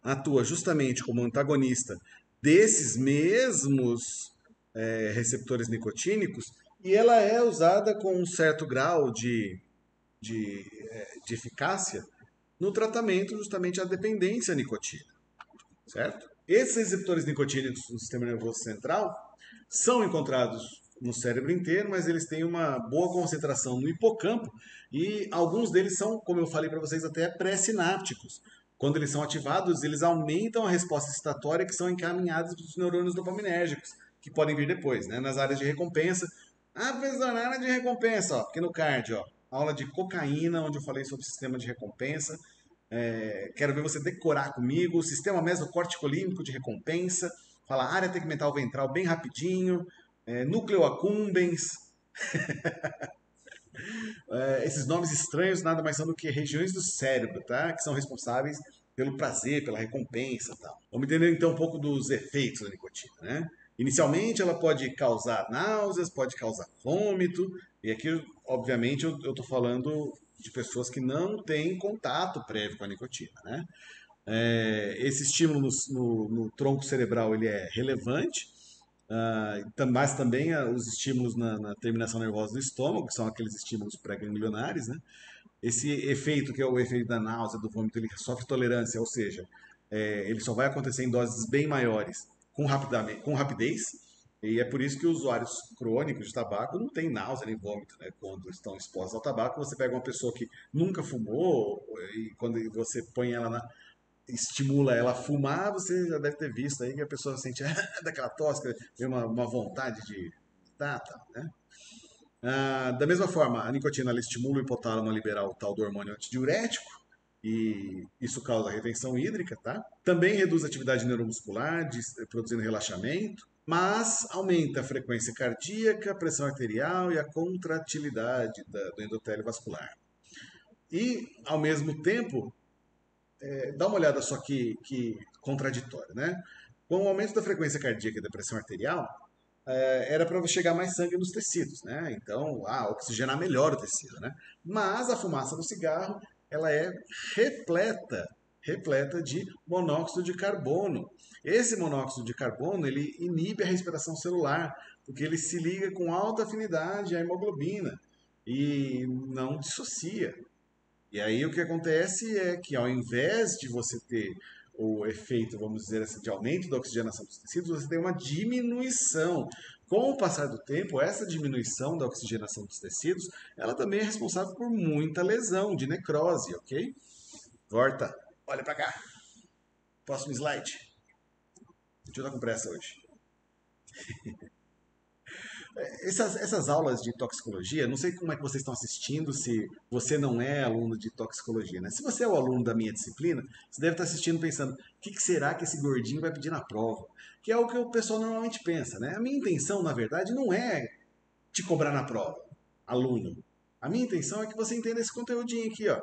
atua justamente como antagonista desses mesmos receptores nicotínicos e ela é usada com um certo grau de eficácia no tratamento justamente à dependência à nicotina, certo? Esses receptores nicotínicos no sistema nervoso central são encontrados no cérebro inteiro, mas eles têm uma boa concentração no hipocampo e alguns deles são, como eu falei para vocês, até pré-sinápticos. Quando eles são ativados, eles aumentam a resposta excitatória que são encaminhadas para os neurônios dopaminérgicos, que podem vir depois, né? Nas áreas de recompensa. Ah, professor, na área de recompensa, ó, aqui no card, ó, aula de cocaína, onde eu falei sobre o sistema de recompensa. Quero ver você decorar comigo o sistema mesocorticolímbico de recompensa. Fala área tegmental ventral bem rapidinho, núcleo accumbens. Esses nomes estranhos nada mais são do que regiões do cérebro, tá? Que são responsáveis pelo prazer, pela recompensa e tal. Vamos entender então um pouco dos efeitos da nicotina, né? Inicialmente ela pode causar náuseas, pode causar vômito, e aqui, obviamente, eu estou falando de pessoas que não têm contato prévio com a nicotina, né? Esse estímulo no tronco cerebral ele é relevante, mas também os estímulos na terminação nervosa do estômago, que são aqueles estímulos pré-ganglionares, né? Esse efeito, que é o efeito da náusea, do vômito, ele sofre tolerância, ou seja, ele só vai acontecer em doses bem maiores com rapidez, e é por isso que os usuários crônicos de tabaco não têm náusea nem vômito, né? Quando estão expostos ao tabaco, você pega uma pessoa que nunca fumou, e quando você põe ela estimula ela a fumar, você já deve ter visto aí que a pessoa sente daquela tosse, tem uma vontade de né? Da mesma forma, a nicotina ela estimula o hipotálamo a liberar o tal do hormônio antidiurético, e isso causa retenção hídrica, tá? Também reduz a atividade neuromuscular, produzindo relaxamento, mas aumenta a frequência cardíaca, a pressão arterial e a contratilidade do endotélio vascular. E, ao mesmo tempo, dá uma olhada só que contraditório, né? Com o aumento da frequência cardíaca e da pressão arterial, era para chegar mais sangue nos tecidos, né? Então, oxigenar melhor o tecido, né? Mas a fumaça do cigarro, ela é repleta, repleta de monóxido de carbono. Esse monóxido de carbono, ele inibe a respiração celular, porque ele se liga com alta afinidade à hemoglobina e não dissocia. E aí o que acontece é que ao invés de você ter o efeito, vamos dizer assim, de aumento da oxigenação dos tecidos, você tem uma diminuição. Com o passar do tempo, essa diminuição da oxigenação dos tecidos, ela também é responsável por muita lesão de necrose, ok? Volta, olha para cá. Próximo slide. Deixa eu estar com pressa hoje. Essas aulas de toxicologia, não sei como é que vocês estão assistindo, se você não é aluno de toxicologia, né? Se você é o aluno da minha disciplina, você deve estar assistindo pensando, o que será que esse gordinho vai pedir na prova? Que é o que o pessoal normalmente pensa, né? A minha intenção, na verdade, não é te cobrar na prova, aluno. A minha intenção é que você entenda esse conteúdinho aqui, ó.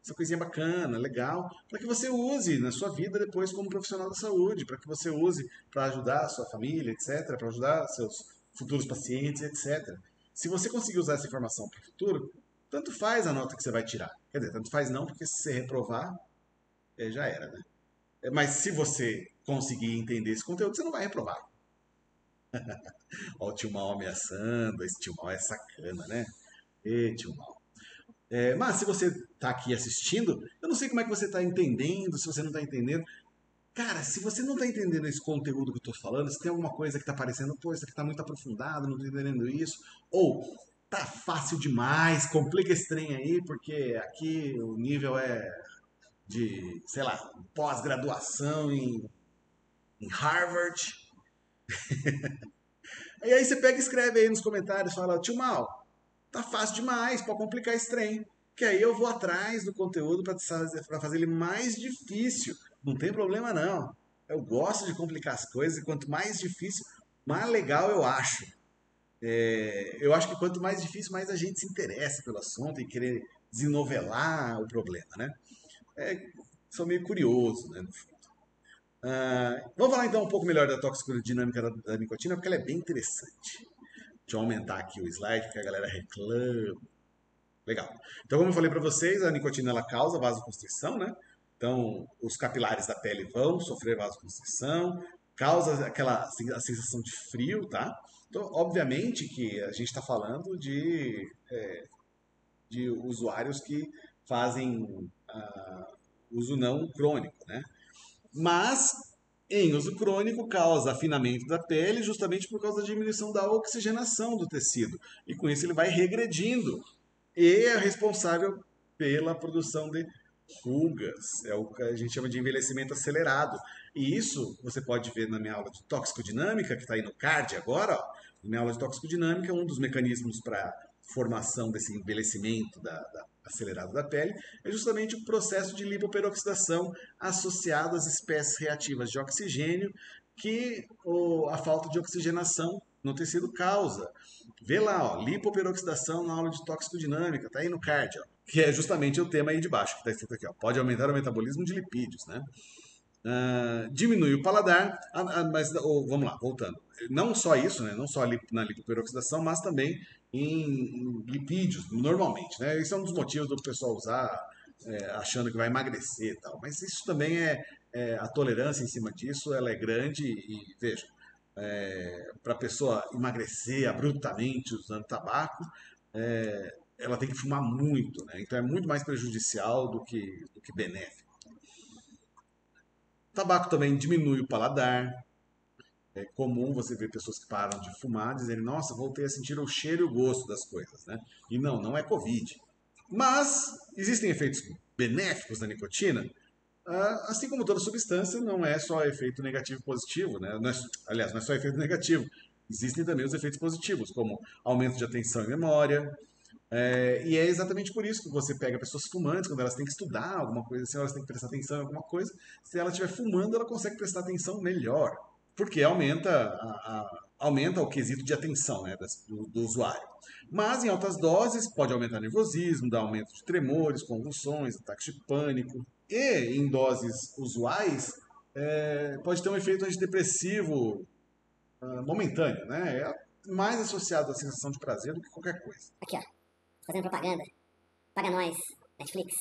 Essa coisinha bacana, legal, para que você use na sua vida depois como profissional da saúde, para que você use para ajudar a sua família, etc., para ajudar seus futuros pacientes, etc. Se você conseguir usar essa informação para o futuro, tanto faz a nota que você vai tirar. Quer dizer, tanto faz não, porque se você reprovar, já era, né? Mas se você conseguir entender esse conteúdo, você não vai reprovar. Ó, o tio Mal ameaçando, esse tio Mal é sacana, né? Ê, tio Mal. Mas se você está aqui assistindo, eu não sei como é que você está entendendo, se você não está entendendo. Cara, se você não está entendendo esse conteúdo que eu estou falando, se tem alguma coisa que está parecendo, pô, isso aqui está muito aprofundado, não estou entendendo isso, ou tá fácil demais, complica esse trem aí, porque aqui o nível é de, sei lá, pós-graduação em Harvard. E aí você pega e escreve aí nos comentários, fala, tio Mal, tá fácil demais, pode complicar esse trem. Que aí eu vou atrás do conteúdo para fazer ele mais difícil. Não tem problema não. Eu gosto de complicar as coisas e quanto mais difícil, mais legal eu acho. Eu acho que quanto mais difícil, mais a gente se interessa pelo assunto e querer desenovelar o problema, né? É, sou meio curioso, né? Vamos falar então um pouco melhor da toxicodinâmica da nicotina, porque ela é bem interessante. Deixa eu aumentar aqui o slide, porque a galera reclama. Legal. Então, como eu falei para vocês, a nicotina ela causa vasoconstrição, né? Então, os capilares da pele vão sofrer vasoconstrição, causa aquela a sensação de frio, tá? Então, obviamente que a gente está falando de usuários que fazem uso não crônico, né? Mas, em uso crônico, causa afinamento da pele justamente por causa da diminuição da oxigenação do tecido. E com isso ele vai regredindo e é responsável pela produção de rugas. É o que a gente chama de envelhecimento acelerado. E isso você pode ver na minha aula de toxicodinâmica, que está aí no card agora. Ó. Na minha aula de toxicodinâmica, um dos mecanismos para formação desse envelhecimento acelerado da pele é justamente o processo de lipoperoxidação associado às espécies reativas de oxigênio que a falta de oxigenação no tecido causa. Vê lá, ó, lipoperoxidação na aula de toxicodinâmica, tá aí no card, ó, que é justamente o tema aí de baixo, que está escrito aqui, ó, pode aumentar o metabolismo de lipídios, né? Diminui o paladar, mas vamos lá, voltando. Não só isso, né? Não só na lipoperoxidação, mas também em lipídios, normalmente, né? Isso é um dos motivos do pessoal usar achando que vai emagrecer e tal. Mas isso também a tolerância em cima disso, ela é grande e veja, para a pessoa emagrecer abruptamente usando tabaco, ela tem que fumar muito, né? Então é muito mais prejudicial do que benéfico. Tabaco também diminui o paladar. É comum você ver pessoas que param de fumar dizerem, nossa, voltei a sentir o cheiro e o gosto das coisas, né? E não é Covid. Mas existem efeitos benéficos da nicotina, assim como toda substância, não é só efeito negativo e positivo, né? Aliás, não é só efeito negativo. Existem também os efeitos positivos, como aumento de atenção e memória. E é exatamente por isso que você pega pessoas fumantes, quando elas têm que estudar alguma coisa, assim, elas têm que prestar atenção em alguma coisa. Se ela estiver fumando, ela consegue prestar atenção melhor, porque aumenta o quesito de atenção, né, do usuário. Mas em altas doses pode aumentar nervosismo, dar aumento de tremores, convulsões, ataques de pânico. E em doses usuais, pode ter um efeito antidepressivo momentâneo, né? É mais associado à sensação de prazer do que qualquer coisa. Aqui, ó. Fazendo propaganda. Paga nós, Netflix.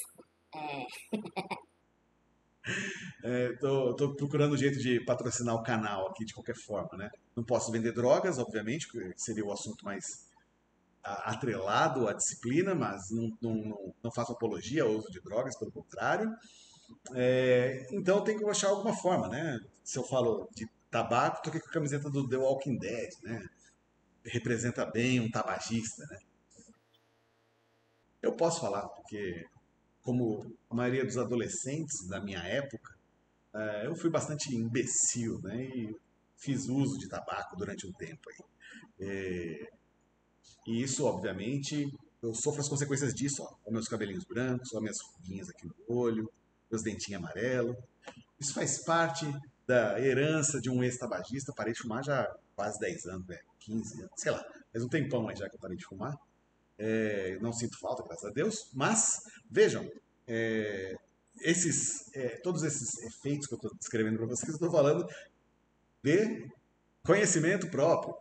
É, Tô procurando um jeito de patrocinar o canal aqui de qualquer forma, né? Não posso vender drogas, obviamente, que seria o assunto mais atrelado à disciplina, mas não faço apologia ao uso de drogas, pelo contrário. Então tem que achar alguma forma, né? Se eu falo de tabaco, tô aqui com a camiseta do The Walking Dead, né? Representa bem um tabagista, né? Eu posso falar, porque como a maioria dos adolescentes da minha época, eu fui bastante imbecil, né? E fiz uso de tabaco durante um tempo aí. E isso, obviamente, eu sofro as consequências disso, ó. Os meus cabelinhos brancos, ó, minhas ruguinhas aqui no olho, meus dentinhos amarelos. Isso faz parte da herança de um ex-tabagista. Parei de fumar já há quase 10 anos, 15 anos, sei lá. Faz um tempão aí já que eu parei de fumar. Não sinto falta, graças a Deus. Mas, vejam, é, todos esses efeitos que eu estou descrevendo para vocês, eu estou falando de conhecimento próprio.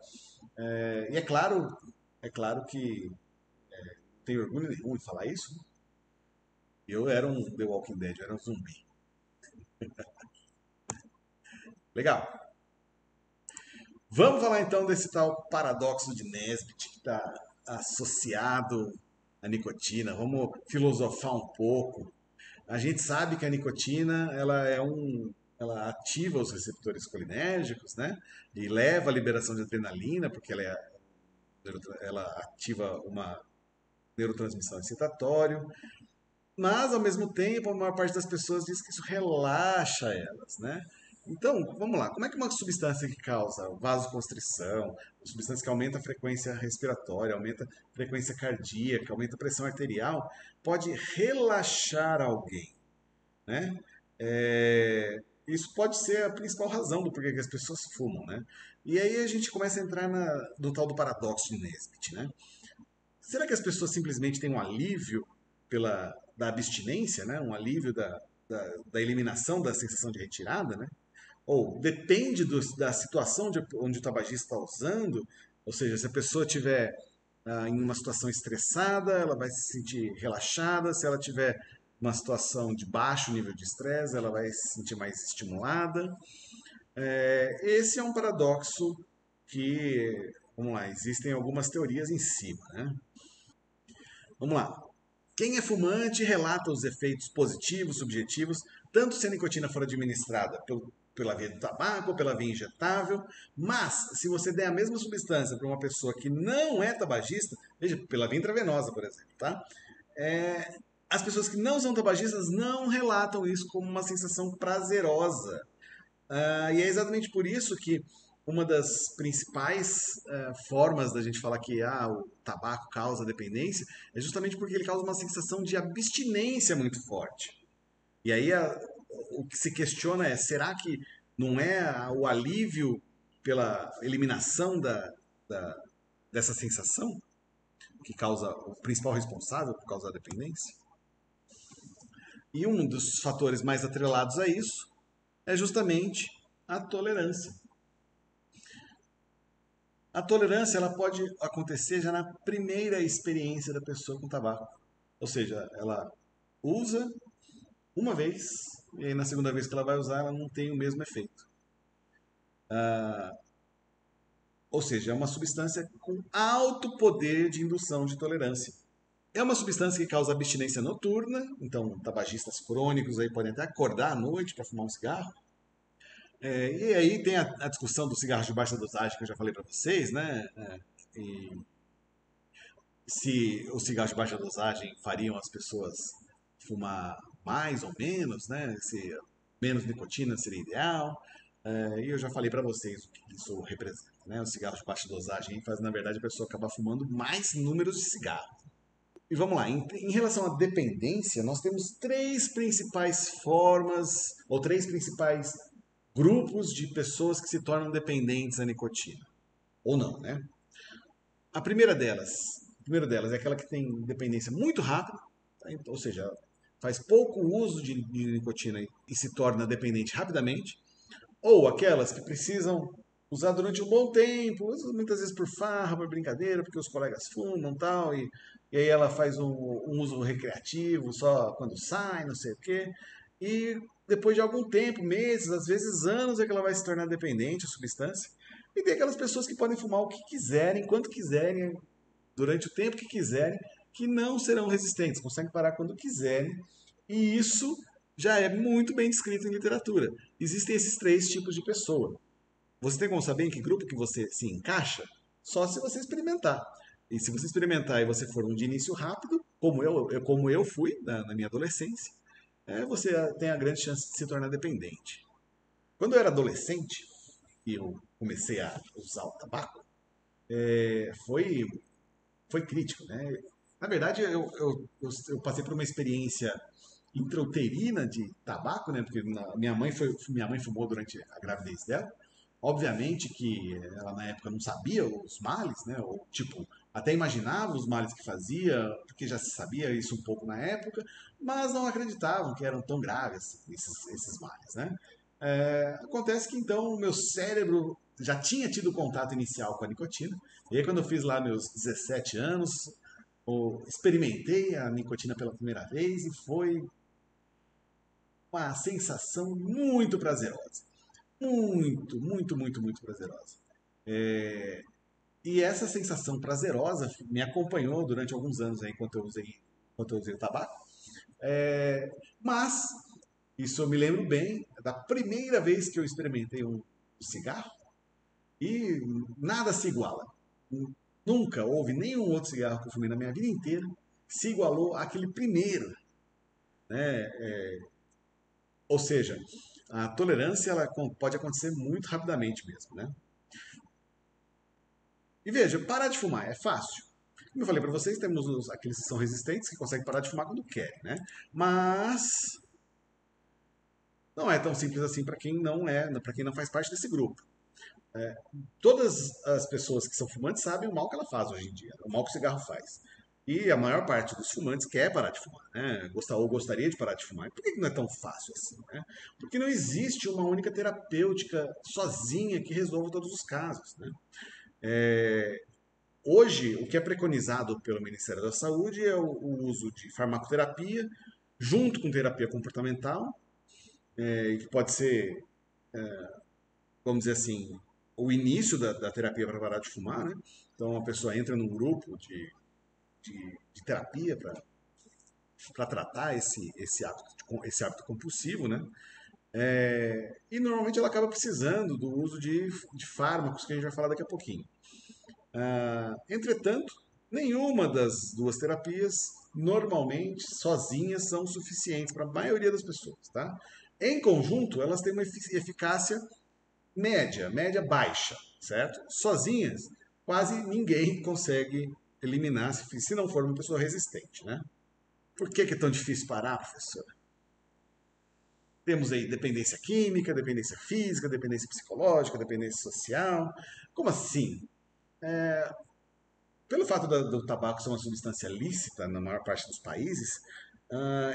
E é claro que não tenho orgulho nenhum em falar isso. Eu era um The Walking Dead, eu era um zumbi. Legal. Vamos falar então desse tal paradoxo de Nesbitt que está associado à nicotina. Vamos filosofar um pouco. A gente sabe que a nicotina ela ativa os receptores colinérgicos, né? E leva à liberação de adrenalina, porque ela ativa uma neurotransmissão excitatória. Mas, ao mesmo tempo, a maior parte das pessoas diz que isso relaxa elas, né? Então, vamos lá. Como é que uma substância que causa vasoconstrição, uma substância que aumenta a frequência respiratória, aumenta a frequência cardíaca, aumenta a pressão arterial, pode relaxar alguém, né? Isso pode ser a principal razão do porquê que as pessoas fumam, né? E aí a gente começa a entrar no tal do paradoxo de Nesbitt, né? Será que as pessoas simplesmente têm um alívio da abstinência, né? Um alívio da eliminação da sensação de retirada, né? Ou depende da situação onde o tabagista está usando, ou seja, se a pessoa tiver em uma situação estressada, ela vai se sentir relaxada, se ela tiver uma situação de baixo nível de estresse, ela vai se sentir mais estimulada. Esse é um paradoxo que, vamos lá, existem algumas teorias em cima, né? Vamos lá. Quem é fumante relata os efeitos positivos, subjetivos, tanto se a nicotina for administrada pela via do tabaco ou pela via injetável, mas se você der a mesma substância para uma pessoa que não é tabagista, veja, pela via intravenosa, por exemplo, tá? As pessoas que não são tabagistas não relatam isso como uma sensação prazerosa. E é exatamente por isso que uma das principais formas da gente falar que o tabaco causa dependência é justamente porque ele causa uma sensação de abstinência muito forte. E aí o que se questiona é, será que não é o alívio pela eliminação da- dessa sensação que causa o principal responsável por causar a dependência? E um dos fatores mais atrelados a isso é justamente a tolerância. A tolerância ela pode acontecer já na primeira experiência da pessoa com tabaco. Ou seja, ela usa uma vez e aí na segunda vez que ela vai usar ela não tem o mesmo efeito. Ou seja, é uma substância com alto poder de indução de tolerância. É uma substância que causa abstinência noturna, então tabagistas crônicos aí podem até acordar à noite para fumar um cigarro. E aí tem a discussão do cigarro de baixa dosagem que eu já falei para vocês, né? E se os cigarros de baixa dosagem fariam as pessoas fumar mais ou menos, né? Se menos nicotina seria ideal. E eu já falei para vocês o que isso representa, né? Os cigarros de baixa dosagem faz, na verdade, a pessoa acabar fumando mais números de cigarros. E vamos lá, em relação à dependência, nós temos três principais formas, ou três principais grupos de pessoas que se tornam dependentes à nicotina. Ou não, né? A primeira delas, a primeira delas é aquela que tem dependência muito rápida, tá? Ou seja, faz pouco uso de nicotina e se torna dependente rapidamente, ou aquelas que precisam usar durante um bom tempo, usa muitas vezes por farra, por brincadeira, porque os colegas fumam tal, e aí ela faz um uso recreativo só quando sai, não sei o quê. E depois de algum tempo, meses, às vezes anos, é que ela vai se tornar dependente da substância. E tem aquelas pessoas que podem fumar o que quiserem, quanto quiserem, durante o tempo que quiserem, que não serão resistentes, conseguem parar quando quiserem. E isso já é muito bem descrito em literatura. Existem esses três tipos de pessoa. Você tem como saber em que grupo que você se encaixa? Só se você experimentar. E se você experimentar e você for um de início rápido, como eu fui na minha adolescência, você tem a grande chance de se tornar dependente. Quando eu era adolescente e eu comecei a usar o tabaco, foi crítico, né? Na verdade, eu passei por uma experiência intrauterina de tabaco, né? Porque minha mãe fumou durante a gravidez dela. Obviamente que ela na época não sabia os males, né? Ou tipo, até imaginava os males que fazia, porque já se sabia isso um pouco na época, mas não acreditavam que eram tão graves esses males, né? Acontece que então o meu cérebro já tinha tido contato inicial com a nicotina, e aí quando eu fiz lá meus 17 anos, experimentei a nicotina pela primeira vez e foi uma sensação muito prazerosa. Muito, muito, muito, muito prazerosa. E essa sensação prazerosa me acompanhou durante alguns anos aí, enquanto eu usei o tabaco. Mas, isso eu me lembro bem da primeira vez que eu experimentei um cigarro e nada se iguala. Nunca houve nenhum outro cigarro que eu fumei na minha vida inteira se igualou àquele primeiro, né? Ou seja, a tolerância ela pode acontecer muito rapidamente mesmo, né? E veja, parar de fumar é fácil. Como eu falei para vocês, temos aqueles que são resistentes, que conseguem parar de fumar quando querem, né? Mas não é tão simples assim para quem para quem não faz parte desse grupo. Todas as pessoas que são fumantes sabem o mal que ela faz hoje em dia, o mal que o cigarro faz. E a maior parte dos fumantes quer parar de fumar, né? Ou gostaria de parar de fumar. E por que não é tão fácil assim, né? Porque não existe uma única terapêutica sozinha que resolva todos os casos, né? Hoje, o que é preconizado pelo Ministério da Saúde é o uso de farmacoterapia junto com terapia comportamental, que pode ser, vamos dizer assim, o início da terapia para parar de fumar, né? Então, a pessoa entra num grupo de terapia para tratar esse hábito compulsivo, né? E normalmente ela acaba precisando do uso de fármacos, que a gente vai falar daqui a pouquinho. Entretanto, nenhuma das duas terapias, normalmente, sozinhas, são suficientes para a maioria das pessoas, tá? Em conjunto, elas têm uma eficácia média baixa, certo? Sozinhas, quase ninguém consegue eliminar se não for uma pessoa resistente, né? Por que é tão difícil parar, professor? Temos aí dependência química, dependência física, dependência psicológica, dependência social. Como assim? Pelo fato do tabaco ser uma substância lícita na maior parte dos países,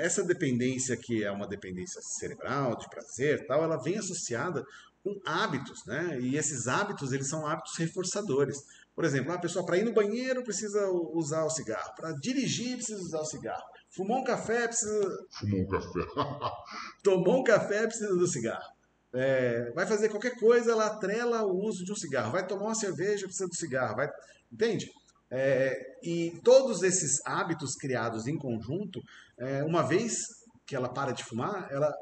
essa dependência que é uma dependência cerebral, de prazer, tal, ela vem associada com hábitos, né? E esses hábitos, eles são hábitos reforçadores. Por exemplo, a pessoa para ir no banheiro precisa usar o cigarro, para dirigir precisa usar o cigarro, fumar um café precisa, Fumou um café. tomou um café precisa do cigarro. Vai fazer qualquer coisa, ela atrela o uso de um cigarro. Vai tomar uma cerveja precisa do cigarro, entende? E todos esses hábitos criados em conjunto, uma vez que ela para de fumar, ela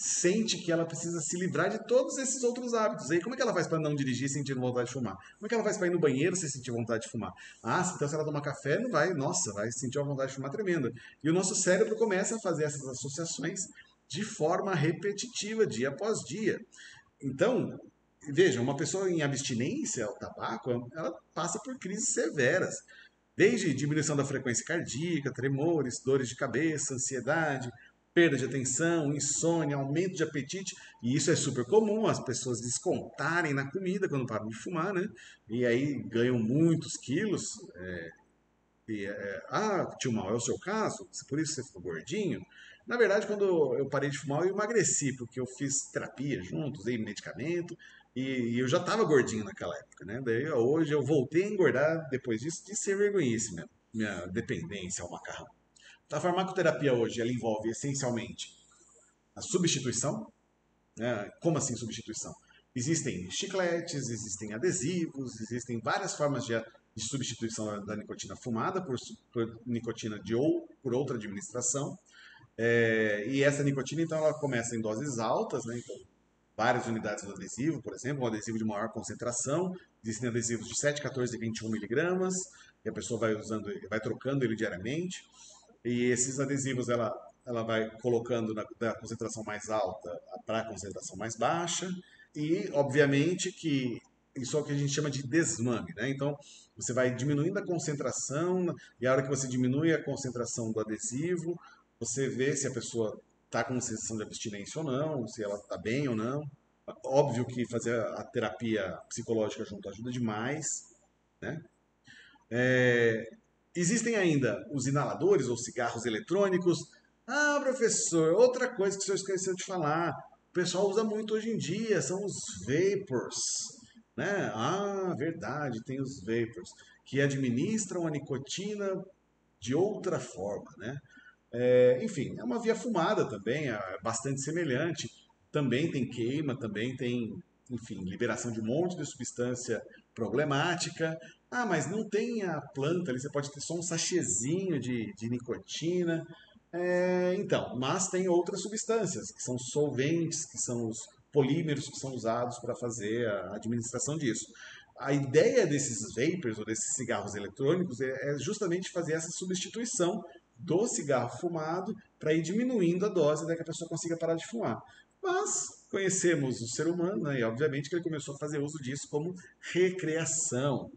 sente que ela precisa se livrar de todos esses outros hábitos. E aí, como é que ela faz para não dirigir sentindo vontade de fumar? Como é que ela faz para ir no banheiro sem sentir vontade de fumar? Então se ela tomar café, não vai, nossa, vai sentir uma vontade de fumar tremenda. E o nosso cérebro começa a fazer essas associações de forma repetitiva, dia após dia. Então, veja, uma pessoa em abstinência ao tabaco, ela passa por crises severas, desde diminuição da frequência cardíaca, tremores, dores de cabeça, ansiedade, perda de atenção, insônia, aumento de apetite, e isso é super comum, as pessoas descontarem na comida quando param de fumar, né? E aí ganham muitos quilos. Tio Mal, é o seu caso? Por isso você ficou gordinho? Na verdade, quando eu parei de fumar, eu emagreci, porque eu fiz terapia junto, usei medicamento, E eu já estava gordinho naquela época, né? Daí hoje eu voltei a engordar depois disso de ser vergonhice mesmo, minha dependência ao macarrão. A farmacoterapia hoje, ela envolve essencialmente a substituição, né? Como assim substituição? Existem chicletes, existem adesivos, existem várias formas de substituição da nicotina fumada por nicotina ou por outra administração. E essa nicotina, então, ela começa em doses altas, né? Então, várias unidades do adesivo, por exemplo, um adesivo de maior concentração. Existem adesivos de 7, 14 e 21 miligramas, e a pessoa vai usando, vai trocando ele diariamente. E esses adesivos ela vai colocando da concentração mais alta para a concentração mais baixa. E, obviamente, que isso é o que a gente chama de desmame, né? Então, você vai diminuindo a concentração, e a hora que você diminui a concentração do adesivo, você vê se a pessoa está com sensação de abstinência ou não, se ela está bem ou não. Óbvio que fazer a terapia psicológica junto ajuda demais, né? É, existem ainda os inaladores ou cigarros eletrônicos. Ah, professor, outra coisa que o senhor esqueceu de falar. O pessoal usa muito hoje em dia, são os vapors, né? Ah, verdade, tem os vapors, que administram a nicotina de outra forma, né? Enfim, é uma via fumada também, é bastante semelhante. Também tem queima, também tem, enfim, liberação de um monte de substância problemática. Ah, mas não tem a planta ali, você pode ter só um sachêzinho de nicotina. Então, mas tem outras substâncias, que são solventes, que são os polímeros que são usados para fazer a administração disso. A ideia desses vapors ou desses cigarros eletrônicos é justamente fazer essa substituição do cigarro fumado para ir diminuindo a dose até que a pessoa consiga parar de fumar. Mas conhecemos o ser humano, né, e obviamente que ele começou a fazer uso disso como recreação.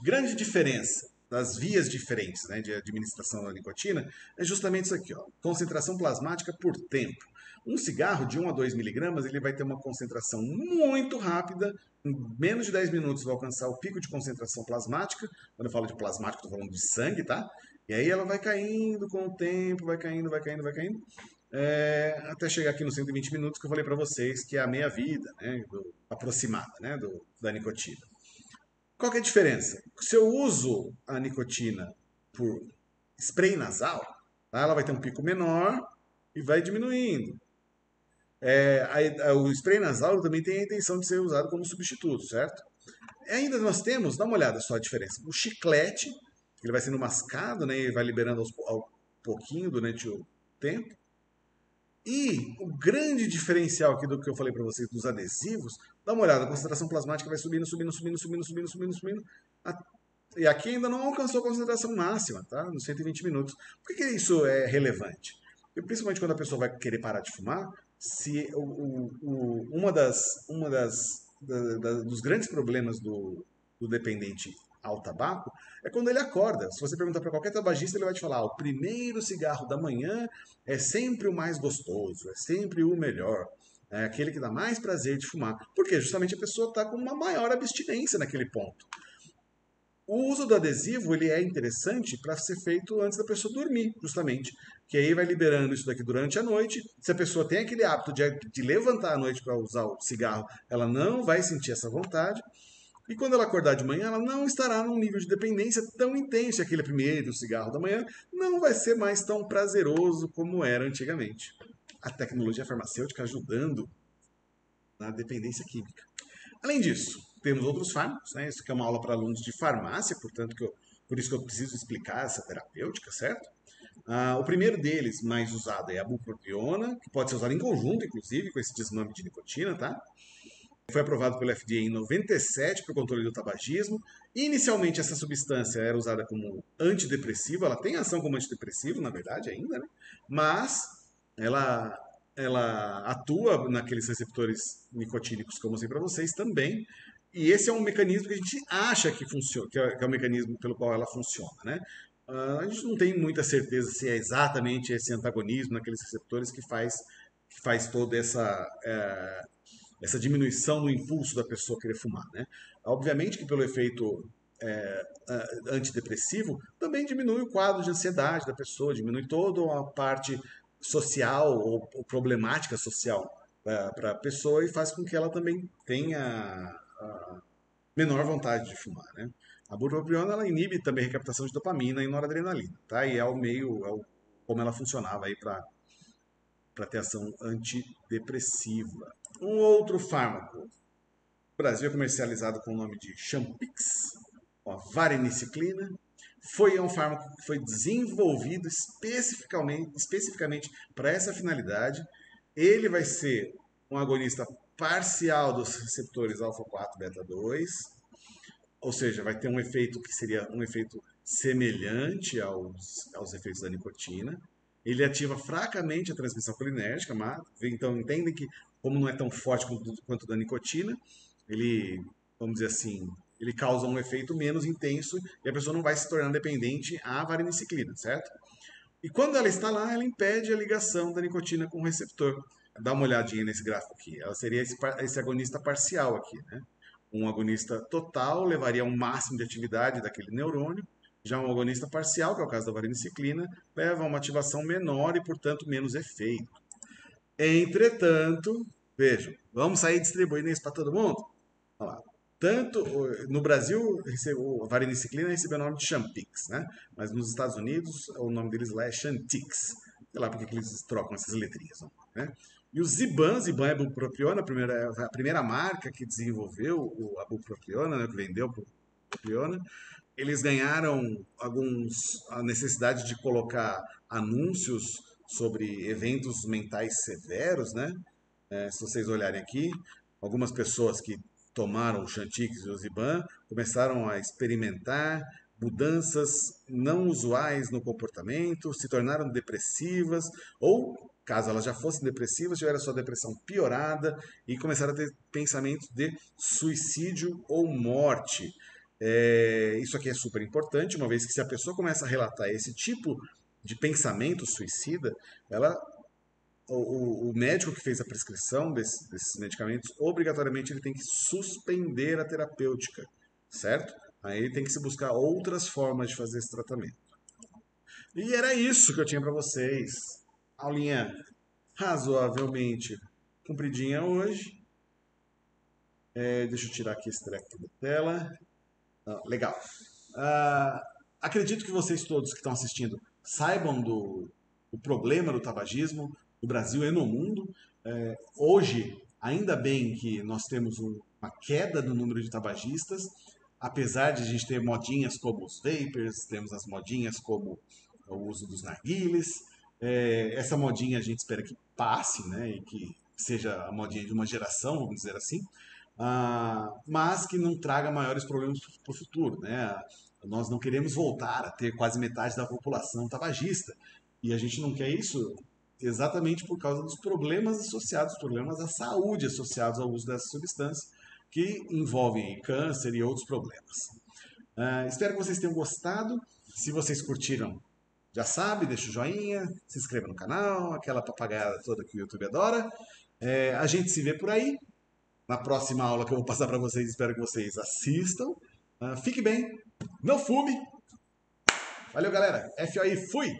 Grande diferença das vias diferentes, né, de administração da nicotina é justamente isso aqui, ó, concentração plasmática por tempo. Um cigarro de 1 a 2 miligramas ele vai ter uma concentração muito rápida, em menos de 10 minutos vai alcançar o pico de concentração plasmática. Quando eu falo de plasmático, estou falando de sangue, tá? E aí ela vai caindo com o tempo, vai caindo, vai caindo, vai caindo, até chegar aqui nos 120 minutos que eu falei para vocês, que é a meia-vida, né, aproximada, né, da nicotina. Qual que é a diferença? Se eu uso a nicotina por spray nasal, tá, ela vai ter um pico menor e vai diminuindo. O spray nasal também tem a intenção de ser usado como substituto, certo? Ainda nós temos, dá uma olhada só a diferença. O chiclete, ele vai sendo mascado, né, e vai liberando ao pouquinho durante o tempo. E o grande diferencial aqui do que eu falei para vocês dos adesivos, dá uma olhada, a concentração plasmática vai subindo, subindo, subindo, subindo, subindo, subindo, subindo. E aqui ainda não alcançou a concentração máxima, tá? Nos 120 minutos. Por que isso é relevante? Porque principalmente quando a pessoa vai querer parar de fumar, se dos grandes problemas do dependente ao tabaco é quando ele acorda. Se você perguntar para qualquer tabagista, ele vai te falar: o primeiro cigarro da manhã é sempre o mais gostoso, é sempre o melhor. É aquele que dá mais prazer de fumar. Porque justamente a pessoa está com uma maior abstinência naquele ponto. O uso do adesivo ele é interessante para ser feito antes da pessoa dormir, justamente. Que aí vai liberando isso daqui durante a noite. Se a pessoa tem aquele hábito de levantar à noite para usar o cigarro, ela não vai sentir essa vontade. E quando ela acordar de manhã, ela não estará num nível de dependência tão intenso. Aquele primeiro cigarro da manhã não vai ser mais tão prazeroso como era antigamente. A tecnologia farmacêutica ajudando na dependência química. Além disso, temos outros fármacos, né? Isso aqui é uma aula para alunos de farmácia, portanto, por isso que eu preciso explicar essa terapêutica, certo? O primeiro deles, mais usado, é a bupropiona, que pode ser usado em conjunto, inclusive, com esse desmame de nicotina, tá? Foi aprovado pelo FDA em 97 para o controle do tabagismo. Inicialmente, essa substância era usada como antidepressivo, ela tem ação como antidepressivo, na verdade, ainda, né? Mas ela, ela atua naqueles receptores nicotínicos, como eu mostrei para vocês, também. E esse é um mecanismo que a gente acha que funciona, que é o mecanismo pelo qual ela funciona, né? A gente não tem muita certeza se é exatamente esse antagonismo naqueles receptores que faz toda essa diminuição no impulso da pessoa querer fumar, né? Obviamente que pelo efeito antidepressivo também diminui o quadro de ansiedade da pessoa, diminui toda a parte social ou problemática social para a pessoa e faz com que ela também tenha menor vontade de fumar, né? A bupropiona ela inibe também a recaptação de dopamina e noradrenalina, tá? E é o meio, como ela funcionava aí para ter ação antidepressiva. Um outro fármaco. O Brasil é comercializado com o nome de Champix, a vareniciclina. É um fármaco que foi desenvolvido especificamente para essa finalidade. Ele vai ser um agonista parcial dos receptores alfa-4 beta-2, ou seja, vai ter um efeito que seria um efeito semelhante aos efeitos da nicotina. Ele ativa fracamente a transmissão colinérgica, mas, então entendem que, como não é tão forte quanto da nicotina, ele, vamos dizer assim, ele causa um efeito menos intenso e a pessoa não vai se tornar dependente à vareniciclina, certo? E quando ela está lá, ela impede a ligação da nicotina com o receptor. Dá uma olhadinha nesse gráfico aqui. Ela seria esse agonista parcial aqui, né? Um agonista total levaria um máximo de atividade daquele neurônio. Já um agonista parcial, que é o caso da vareniciclina, leva a uma ativação menor e, portanto, menos efeito. Entretanto, vejam, vamos sair distribuindo isso para todo mundo? Olha lá. Tanto no Brasil, a vareniciclina recebeu o nome de Champix, né? Mas nos Estados Unidos, o nome deles lá é Chantix. Sei lá porque que eles trocam essas letrinhas, né? E o Ziban é a bupropiona, a primeira marca que desenvolveu a bupropiona, né, que vendeu a bupropiona. Eles ganharam a necessidade de colocar anúncios sobre eventos mentais severos, né? Se vocês olharem aqui, algumas pessoas que tomaram o Chantix e o Ziban começaram a experimentar mudanças não usuais no comportamento, se tornaram depressivas ou, caso elas já fossem depressivas, tiveram a sua depressão piorada e começaram a ter pensamentos de suicídio ou morte. Isso aqui é super importante, uma vez que se a pessoa começa a relatar esse tipo de pensamento suicida, o médico que fez a prescrição desses medicamentos, obrigatoriamente ele tem que suspender a terapêutica, certo? Aí ele tem que se buscar outras formas de fazer esse tratamento. E era isso que eu tinha para vocês. Aulinha razoavelmente compridinha hoje. Deixa eu tirar aqui esse treco da tela. Legal. Acredito que vocês todos que estão assistindo saibam do problema do tabagismo no Brasil e no mundo. Hoje, ainda bem que nós temos uma queda do número de tabagistas, apesar de a gente ter modinhas como os vapers, temos as modinhas como o uso dos narguilés. Essa modinha a gente espera que passe, né, e que seja a modinha de uma geração, vamos dizer assim. Mas que não traga maiores problemas para o futuro, né? Nós não queremos voltar a ter quase metade da população tabagista. E a gente não quer isso exatamente por causa dos problemas associados, problemas à saúde associados ao uso dessa substância, que envolvem câncer e outros problemas. Espero que vocês tenham gostado. Se vocês curtiram, já sabe, deixa o joinha, se inscreva no canal, aquela papagaiada toda que o YouTube adora. A gente se vê por aí. Na próxima aula que eu vou passar para vocês, espero que vocês assistam. Fique bem, não fume. Valeu, galera. FOI, fui!